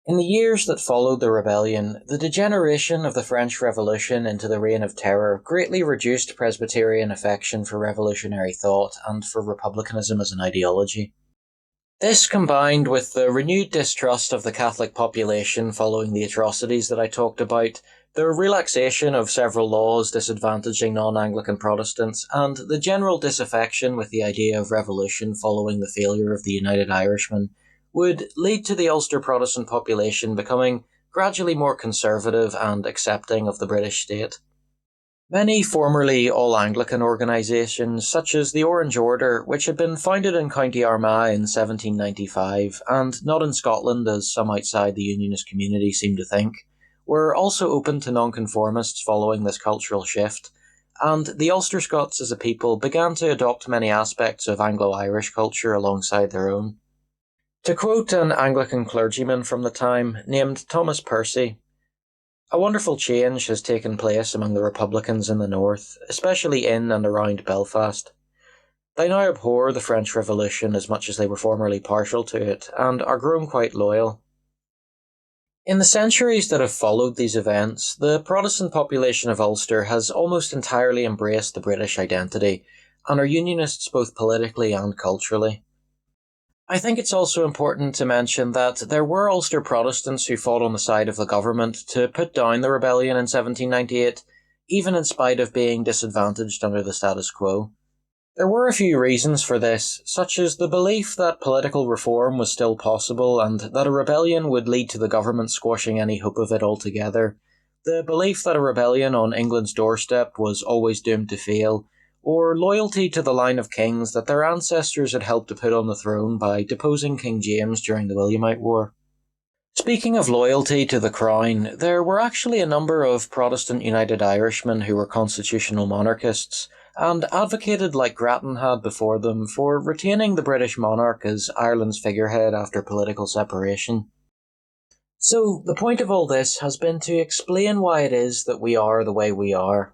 Speaker 1: In the years that followed the rebellion, the degeneration of the French Revolution into the Reign of Terror greatly reduced Presbyterian affection for revolutionary thought and for republicanism as an ideology. This, combined with the renewed distrust of the Catholic population following the atrocities that I talked about, the relaxation of several laws disadvantaging non-Anglican Protestants, and the general disaffection with the idea of revolution following the failure of the United Irishmen, would lead to the Ulster Protestant population becoming gradually more conservative and accepting of the British state. Many formerly all-Anglican organisations, such as the Orange Order, which had been founded in County Armagh in 1795, and not in Scotland as some outside the Unionist community seem to think, were also open to nonconformists following this cultural shift, and the Ulster Scots as a people began to adopt many aspects of Anglo-Irish culture alongside their own. To quote an Anglican clergyman from the time, named Thomas Percy, "A wonderful change has taken place among the Republicans in the north, especially in and around Belfast. They now abhor the French Revolution as much as they were formerly partial to it, and are grown quite loyal." In the centuries that have followed these events, the Protestant population of Ulster has almost entirely embraced the British identity, and are Unionists both politically and culturally. I think it's also important to mention that there were Ulster Protestants who fought on the side of the government to put down the rebellion in 1798, even in spite of being disadvantaged under the status quo. There were a few reasons for this, such as the belief that political reform was still possible and that a rebellion would lead to the government squashing any hope of it altogether, the belief that a rebellion on England's doorstep was always doomed to fail, or loyalty to the line of kings that their ancestors had helped to put on the throne by deposing King James during the Williamite War. Speaking of loyalty to the Crown, there were actually a number of Protestant United Irishmen who were constitutional monarchists, and advocated, like Grattan had before them, for retaining the British monarch as Ireland's figurehead after political separation. So, the point of all this has been to explain why it is that we are the way we are.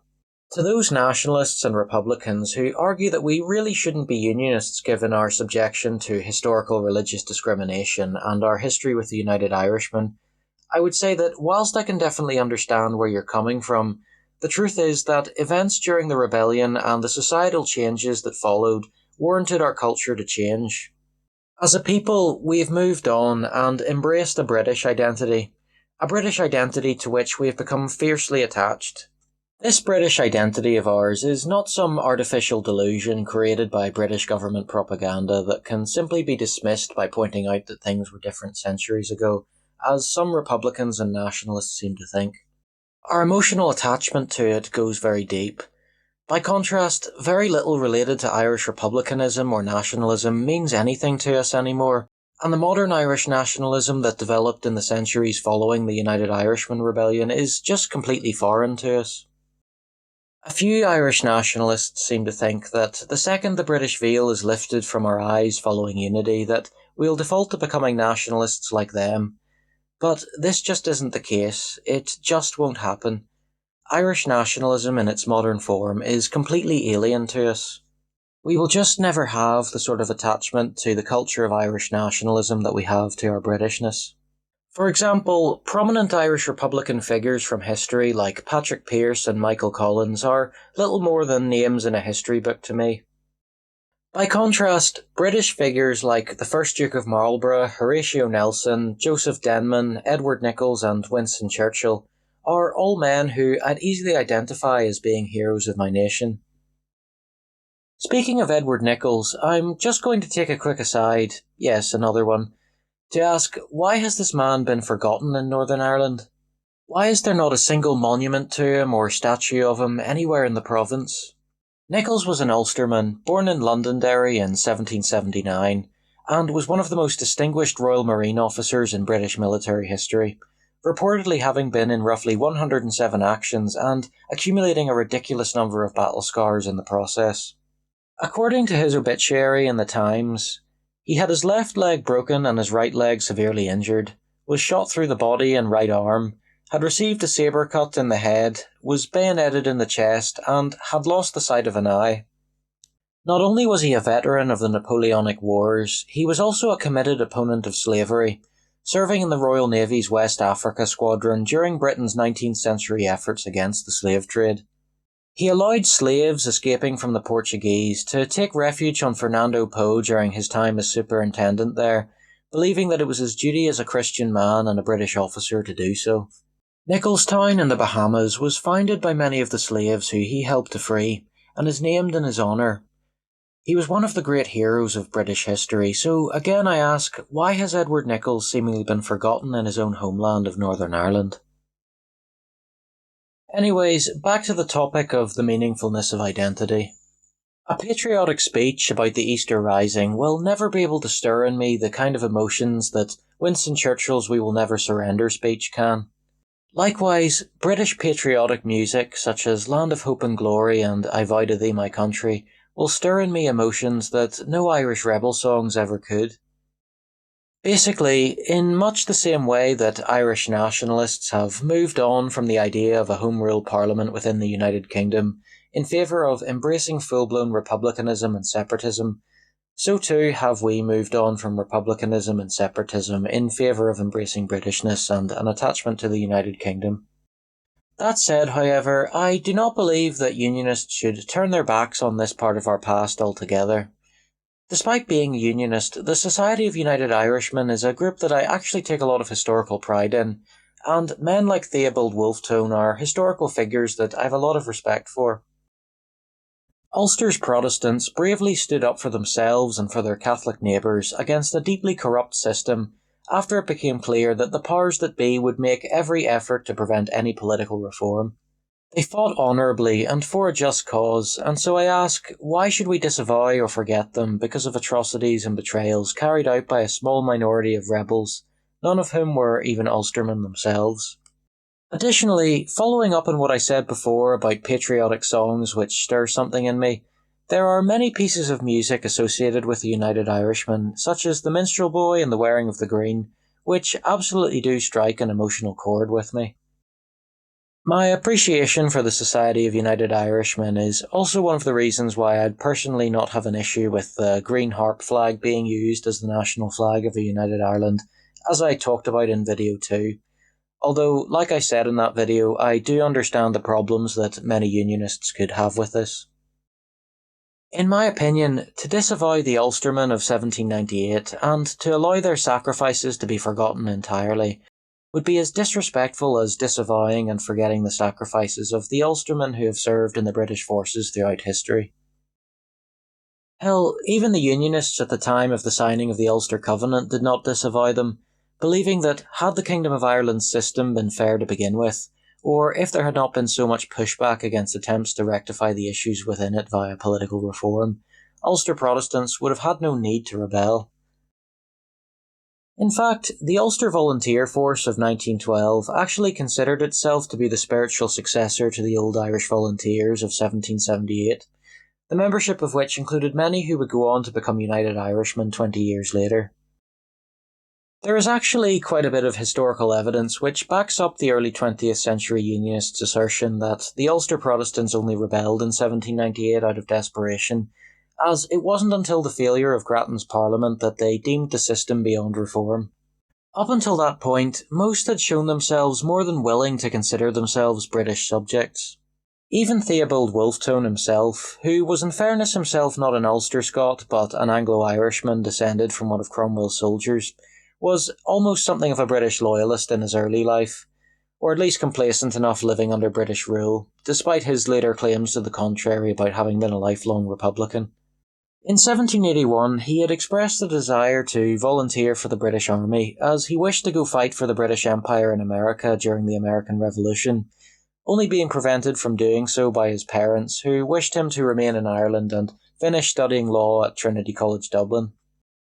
Speaker 1: To those nationalists and Republicans who argue that we really shouldn't be Unionists given our subjection to historical religious discrimination and our history with the United Irishmen, I would say that whilst I can definitely understand where you're coming from, the truth is that events during the rebellion and the societal changes that followed warranted our culture to change. As a people, we've moved on and embraced a British identity to which we have become fiercely attached. This British identity of ours is not some artificial delusion created by British government propaganda that can simply be dismissed by pointing out that things were different centuries ago, as some Republicans and nationalists seem to think. Our emotional attachment to it goes very deep. By contrast, very little related to Irish republicanism or nationalism means anything to us anymore, and the modern Irish nationalism that developed in the centuries following the United Irishmen Rebellion is just completely foreign to us. A few Irish nationalists seem to think that the second the British veil is lifted from our eyes following unity, that we'll default to becoming nationalists like them. But this just isn't the case. It just won't happen. Irish nationalism in its modern form is completely alien to us. We will just never have the sort of attachment to the culture of Irish nationalism that we have to our Britishness. For example, prominent Irish Republican figures from history like Patrick Pearse and Michael Collins are little more than names in a history book to me. By contrast, British figures like the 1st Duke of Marlborough, Horatio Nelson, Joseph Denman, Edward Nichols and Winston Churchill are all men who I'd easily identify as being heroes of my nation. Speaking of Edward Nichols, I'm just going to take a quick aside, yes, another one, to ask, why has this man been forgotten in Northern Ireland? Why is there not a single monument to him or statue of him anywhere in the province? Nichols was an Ulsterman, born in Londonderry in 1779, and was one of the most distinguished Royal Marine officers in British military history, reportedly having been in roughly 107 actions and accumulating a ridiculous number of battle scars in the process. According to his obituary in the Times, he had his left leg broken and his right leg severely injured, was shot through the body and right arm, had received a sabre cut in the head, was bayoneted in the chest, and had lost the sight of an eye. Not only was he a veteran of the Napoleonic Wars, he was also a committed opponent of slavery, serving in the Royal Navy's West Africa Squadron during Britain's 19th century efforts against the slave trade. He allowed slaves escaping from the Portuguese to take refuge on Fernando Po during his time as superintendent there, believing that it was his duty as a Christian man and a British officer to do so. Nicholstown in the Bahamas was founded by many of the slaves who he helped to free, and is named in his honour. He was one of the great heroes of British history, so again I ask, why has Edward Nichols seemingly been forgotten in his own homeland of Northern Ireland? Anyways, back to the topic of the meaningfulness of identity. A patriotic speech about the Easter Rising will never be able to stir in me the kind of emotions that Winston Churchill's We Will Never Surrender speech can. Likewise, British patriotic music such as Land of Hope and Glory and I Vow to Thee My Country will stir in me emotions that no Irish rebel songs ever could. Basically, in much the same way that Irish nationalists have moved on from the idea of a Home Rule Parliament within the United Kingdom in favour of embracing full-blown republicanism and separatism, so too have we moved on from republicanism and separatism in favour of embracing Britishness and an attachment to the United Kingdom. That said, however, I do not believe that Unionists should turn their backs on this part of our past altogether. Despite being a Unionist, the Society of United Irishmen is a group that I actually take a lot of historical pride in, and men like Theobald Wolfe-Tone are historical figures that I have a lot of respect for. Ulster's Protestants bravely stood up for themselves and for their Catholic neighbours against a deeply corrupt system after it became clear that the powers that be would make every effort to prevent any political reform. They fought honourably and for a just cause, and so I ask, why should we disavow or forget them because of atrocities and betrayals carried out by a small minority of rebels, none of whom were even Ulstermen themselves. Additionally, following up on what I said before about patriotic songs which stir something in me, there are many pieces of music associated with the United Irishmen, such as The Minstrel Boy and The Wearing of the Green, which absolutely do strike an emotional chord with me. My appreciation for the Society of United Irishmen is also one of the reasons why I'd personally not have an issue with the green harp flag being used as the national flag of a united Ireland, as I talked about in video 2. Although, like I said in that video, I do understand the problems that many Unionists could have with this. In my opinion, to disavow the Ulstermen of 1798 and to allow their sacrifices to be forgotten entirely would be as disrespectful as disavowing and forgetting the sacrifices of the Ulstermen who have served in the British forces throughout history. Hell, even the Unionists at the time of the signing of the Ulster Covenant did not disavow them, believing that had the Kingdom of Ireland's system been fair to begin with, or if there had not been so much pushback against attempts to rectify the issues within it via political reform, Ulster Protestants would have had no need to rebel. In fact, the Ulster Volunteer Force of 1912 actually considered itself to be the spiritual successor to the Old Irish Volunteers of 1778, the membership of which included many who would go on to become United Irishmen 20 years later. There is actually quite a bit of historical evidence which backs up the early 20th century Unionists' assertion that the Ulster Protestants only rebelled in 1798 out of desperation, as it wasn't until the failure of Grattan's Parliament that they deemed the system beyond reform. Up until that point, most had shown themselves more than willing to consider themselves British subjects. Even Theobald Wolfetone himself, who was in fairness himself not an Ulster Scot but an Anglo-Irishman descended from one of Cromwell's soldiers, was almost something of a British loyalist in his early life, or at least complacent enough living under British rule, despite his later claims to the contrary about having been a lifelong Republican. In 1781, he had expressed the desire to volunteer for the British Army, as he wished to go fight for the British Empire in America during the American Revolution, only being prevented from doing so by his parents, who wished him to remain in Ireland and finish studying law at Trinity College Dublin.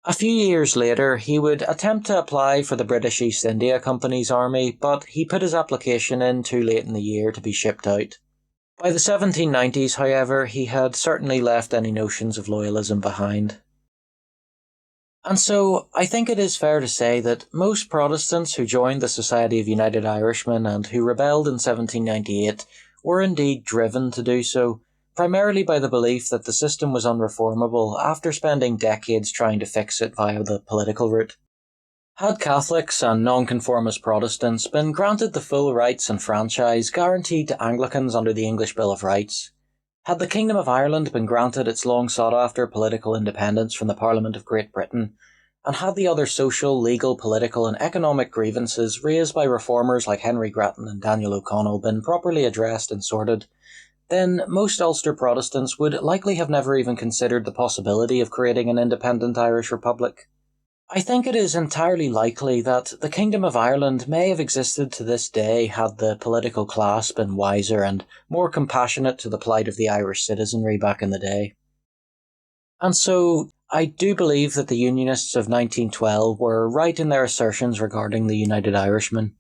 Speaker 1: A few years later, he would attempt to apply for the British East India Company's army, but he put his application in too late in the year to be shipped out. By the 1790s, however, he had certainly left any notions of loyalism behind. And so, I think it is fair to say that most Protestants who joined the Society of United Irishmen and who rebelled in 1798 were indeed driven to do so, primarily by the belief that the system was unreformable after spending decades trying to fix it via the political route. Had Catholics and nonconformist Protestants been granted the full rights and franchise guaranteed to Anglicans under the English Bill of Rights, had the Kingdom of Ireland been granted its long sought-after political independence from the Parliament of Great Britain, and had the other social, legal, political and economic grievances raised by reformers like Henry Grattan and Daniel O'Connell been properly addressed and sorted, then most Ulster Protestants would likely have never even considered the possibility of creating an independent Irish Republic. I think it is entirely likely that the Kingdom of Ireland may have existed to this day had the political class been wiser and more compassionate to the plight of the Irish citizenry back in the day. And so, I do believe that the Unionists of 1912 were right in their assertions regarding the United Irishmen.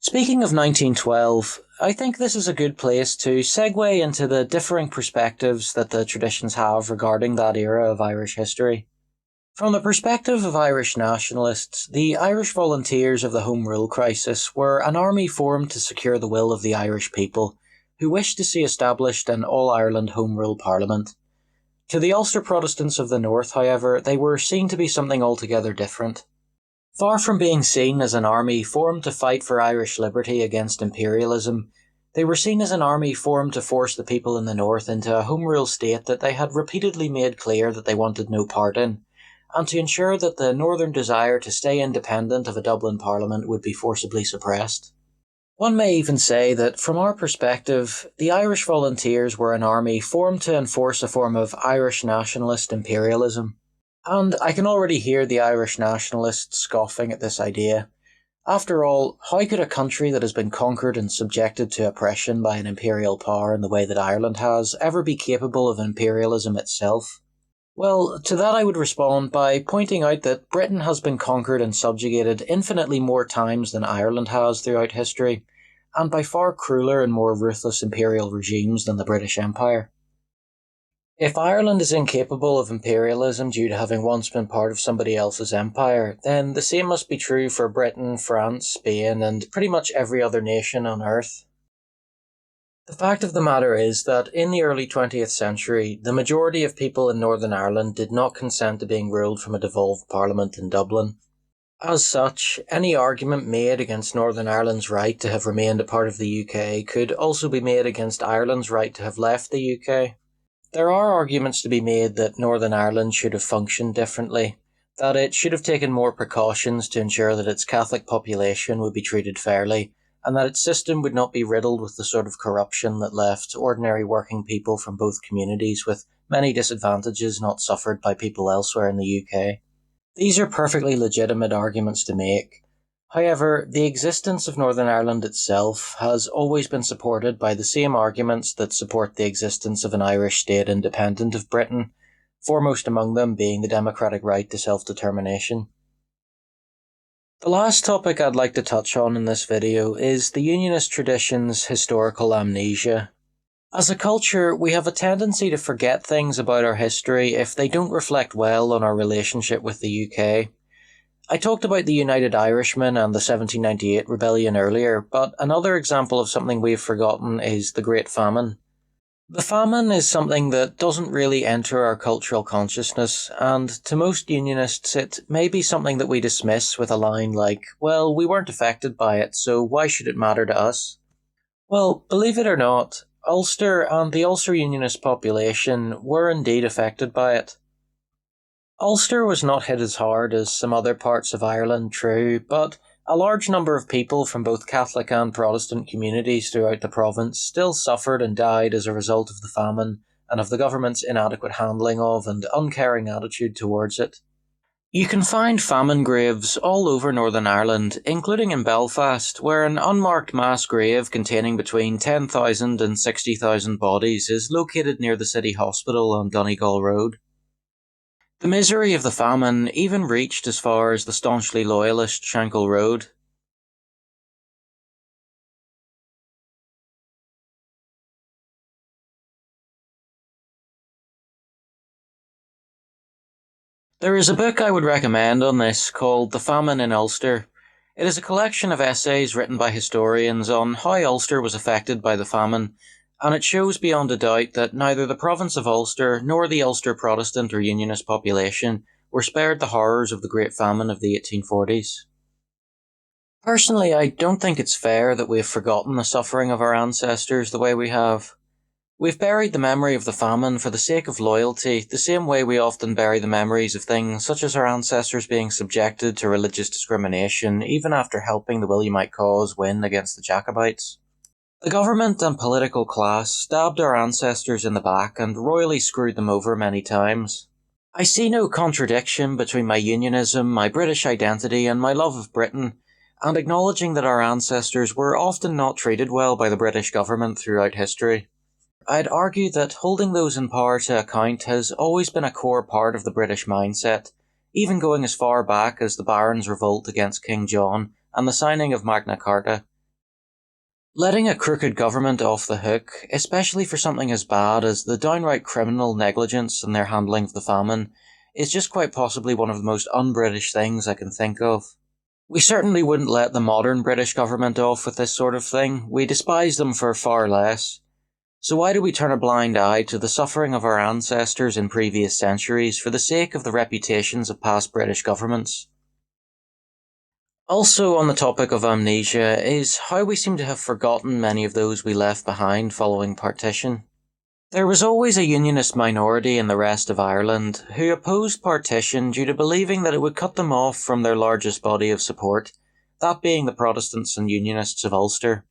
Speaker 1: Speaking of 1912, I think this is a good place to segue into the differing perspectives that the traditions have regarding that era of Irish history. From the perspective of Irish nationalists, the Irish Volunteers of the Home Rule Crisis were an army formed to secure the will of the Irish people, who wished to see established an all-Ireland Home Rule Parliament. To the Ulster Protestants of the North, however, they were seen to be something altogether different. Far from being seen as an army formed to fight for Irish liberty against imperialism, they were seen as an army formed to force the people in the North into a Home Rule state that they had repeatedly made clear that they wanted no part in, and to ensure that the northern desire to stay independent of a Dublin Parliament would be forcibly suppressed. One may even say that, from our perspective, the Irish Volunteers were an army formed to enforce a form of Irish nationalist imperialism. And I can already hear the Irish nationalists scoffing at this idea. After all, how could a country that has been conquered and subjected to oppression by an imperial power in the way that Ireland has ever be capable of imperialism itself? Well, to that I would respond by pointing out that Britain has been conquered and subjugated infinitely more times than Ireland has throughout history, and by far crueler and more ruthless imperial regimes than the British Empire. If Ireland is incapable of imperialism due to having once been part of somebody else's empire, then the same must be true for Britain, France, Spain, and pretty much every other nation on Earth. The fact of the matter is that in the early 20th century, the majority of people in Northern Ireland did not consent to being ruled from a devolved parliament in Dublin. As such, any argument made against Northern Ireland's right to have remained a part of the UK could also be made against Ireland's right to have left the UK. There are arguments to be made that Northern Ireland should have functioned differently, that it should have taken more precautions to ensure that its Catholic population would be treated fairly, and that its system would not be riddled with the sort of corruption that left ordinary working people from both communities with many disadvantages not suffered by people elsewhere in the UK. These are perfectly legitimate arguments to make. However, the existence of Northern Ireland itself has always been supported by the same arguments that support the existence of an Irish state independent of Britain, foremost among them being the democratic right to self-determination. The last topic I'd like to touch on in this video is the Unionist tradition's historical amnesia. As a culture, we have a tendency to forget things about our history if they don't reflect well on our relationship with the UK. I talked about the United Irishmen and the 1798 rebellion earlier, but another example of something we've forgotten is the Great Famine. The famine is something that doesn't really enter our cultural consciousness, and to most Unionists it may be something that we dismiss with a line like, well, we weren't affected by it, so why should it matter to us? Well, believe it or not, Ulster and the Ulster Unionist population were indeed affected by it. Ulster was not hit as hard as some other parts of Ireland, true, but a large number of people from both Catholic and Protestant communities throughout the province still suffered and died as a result of the famine and of the government's inadequate handling of and uncaring attitude towards it. You can find famine graves all over Northern Ireland, including in Belfast, where an unmarked mass grave containing between 10,000 and 60,000 bodies is located near the city hospital on Shankill Road. The misery of the famine even reached as far as the staunchly loyalist Shankill Road. There is a book I would recommend on this called The Famine in Ulster. It is a collection of essays written by historians on how Ulster was affected by the famine, and it shows beyond a doubt that neither the province of Ulster nor the Ulster Protestant or Unionist population were spared the horrors of the Great Famine of the 1840s. Personally, I don't think it's fair that we have forgotten the suffering of our ancestors the way we have. We've buried the memory of the famine for the sake of loyalty, the same way we often bury the memories of things such as our ancestors being subjected to religious discrimination even after helping the Williamite cause win against the Jacobites. The government and political class stabbed our ancestors in the back and royally screwed them over many times. I see no contradiction between my unionism, my British identity, and my love of Britain, and acknowledging that our ancestors were often not treated well by the British government throughout history. I'd argue that holding those in power to account has always been a core part of the British mindset, even going as far back as the Barons' revolt against King John and the signing of Magna Carta. Letting a crooked government off the hook, especially for something as bad as the downright criminal negligence in their handling of the famine, is just quite possibly one of the most un-British things I can think of. We certainly wouldn't let the modern British government off with this sort of thing. We despise them for far less. So why do we turn a blind eye to the suffering of our ancestors in previous centuries for the sake of the reputations of past British governments? Also on the topic of amnesia is how we seem to have forgotten many of those we left behind following partition. There was always a Unionist minority in the rest of Ireland who opposed partition due to believing that it would cut them off from their largest body of support, that being the Protestants and Unionists of Ulster.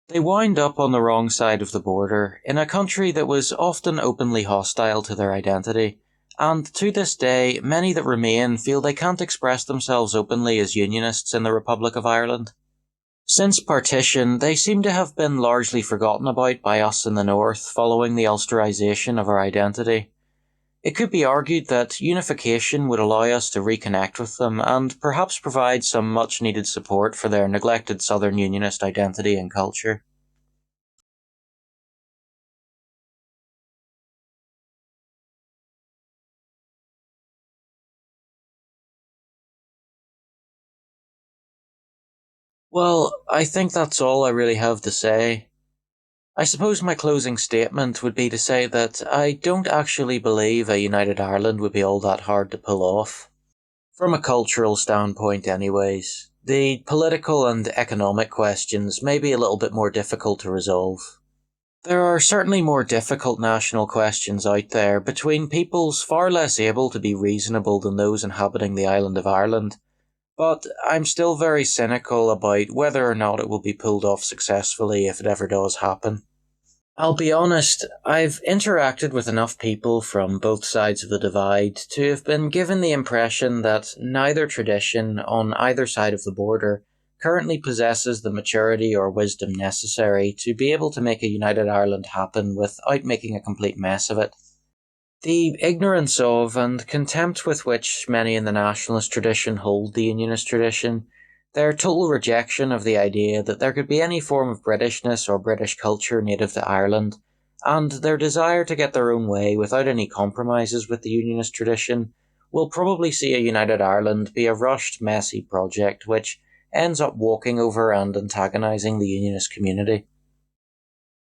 Speaker 1: They wound up on the wrong side of the border, in a country that was often openly hostile to their identity, and to this day, many that remain feel they can't express themselves openly as Unionists in the Republic of Ireland. Since partition, they seem to have been largely forgotten about by us in the north following the Ulsterisation of our identity. It could be argued that unification would allow us to reconnect with them and perhaps provide some much-needed support for their neglected Southern Unionist identity and culture. Well, I think that's all I really have to say. I suppose my closing statement would be to say that I don't actually believe a united Ireland would be all that hard to pull off. From a cultural standpoint anyways, the political and economic questions may be a little bit more difficult to resolve. There are certainly more difficult national questions out there between peoples far less able to be reasonable than those inhabiting the island of Ireland, but I'm still very cynical about whether or not it will be pulled off successfully if it ever does happen. I'll be honest, I've interacted with enough people from both sides of the divide to have been given the impression that neither tradition on either side of the border currently possesses the maturity or wisdom necessary to be able to make a united Ireland happen without making a complete mess of it. The ignorance of and contempt with which many in the nationalist tradition hold the Unionist tradition, their total rejection of the idea that there could be any form of Britishness or British culture native to Ireland, and their desire to get their own way without any compromises with the Unionist tradition, will probably see a united Ireland be a rushed, messy project which ends up walking over and antagonising the Unionist community.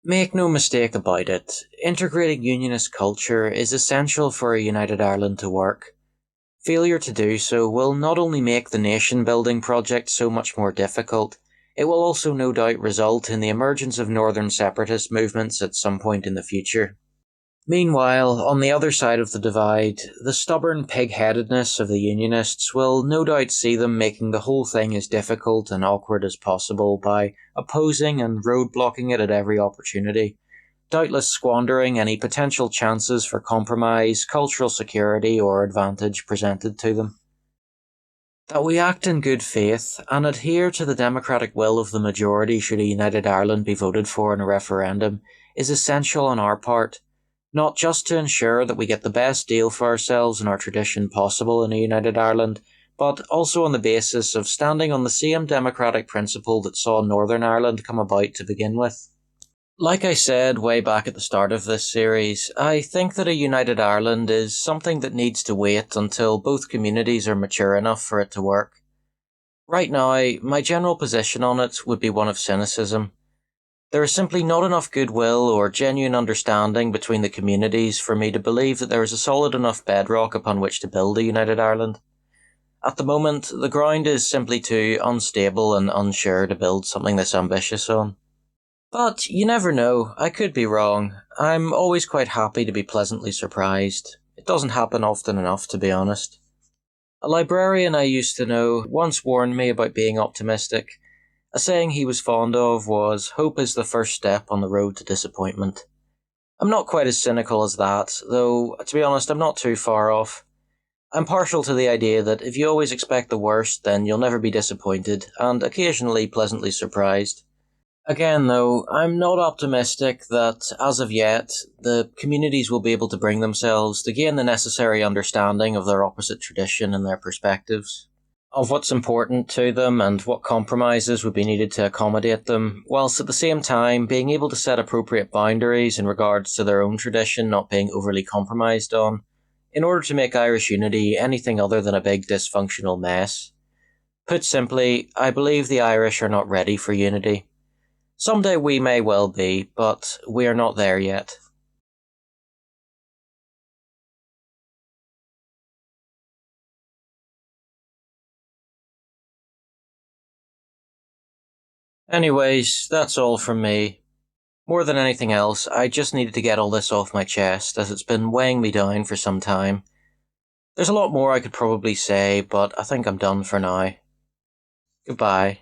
Speaker 1: Make no mistake about it, integrating Unionist culture is essential for a united Ireland to work. Failure to do so will not only make the nation-building project so much more difficult, it will also no doubt result in the emergence of northern separatist movements at some point in the future. Meanwhile, on the other side of the divide, the stubborn pig-headedness of the Unionists will no doubt see them making the whole thing as difficult and awkward as possible by opposing and roadblocking it at every opportunity, doubtless squandering any potential chances for compromise, cultural security, or advantage presented to them. That we act in good faith and adhere to the democratic will of the majority should a united Ireland be voted for in a referendum is essential on our part, not just to ensure that we get the best deal for ourselves and our tradition possible in a united Ireland, but also on the basis of standing on the same democratic principle that saw Northern Ireland come about to begin with. Like I said way back at the start of this series, I think that a united Ireland is something that needs to wait until both communities are mature enough for it to work. Right now, my general position on it would be one of cynicism. There is simply not enough goodwill or genuine understanding between the communities for me to believe that there is a solid enough bedrock upon which to build a united Ireland. At the moment, the ground is simply too unstable and unsure to build something this ambitious on. But you never know, I could be wrong. I'm always quite happy to be pleasantly surprised. It doesn't happen often enough, to be honest. A librarian I used to know once warned me about being optimistic. A saying he was fond of was, "Hope is the first step on the road to disappointment." I'm not quite as cynical as that, though, to be honest, I'm not too far off. I'm partial to the idea that if you always expect the worst, then you'll never be disappointed, and occasionally pleasantly surprised. Again, though, I'm not optimistic that, as of yet, the communities will be able to bring themselves to gain the necessary understanding of their opposite tradition and their perspectives, of what's important to them and what compromises would be needed to accommodate them, whilst at the same time being able to set appropriate boundaries in regards to their own tradition not being overly compromised on, in order to make Irish unity anything other than a big dysfunctional mess. Put simply, I believe the Irish are not ready for unity. Someday we may well be, but we are not there yet. Anyways, that's all from me. More than anything else, I just needed to get all this off my chest, as it's been weighing me down for some time. There's a lot more I could probably say, but I think I'm done for now. Goodbye.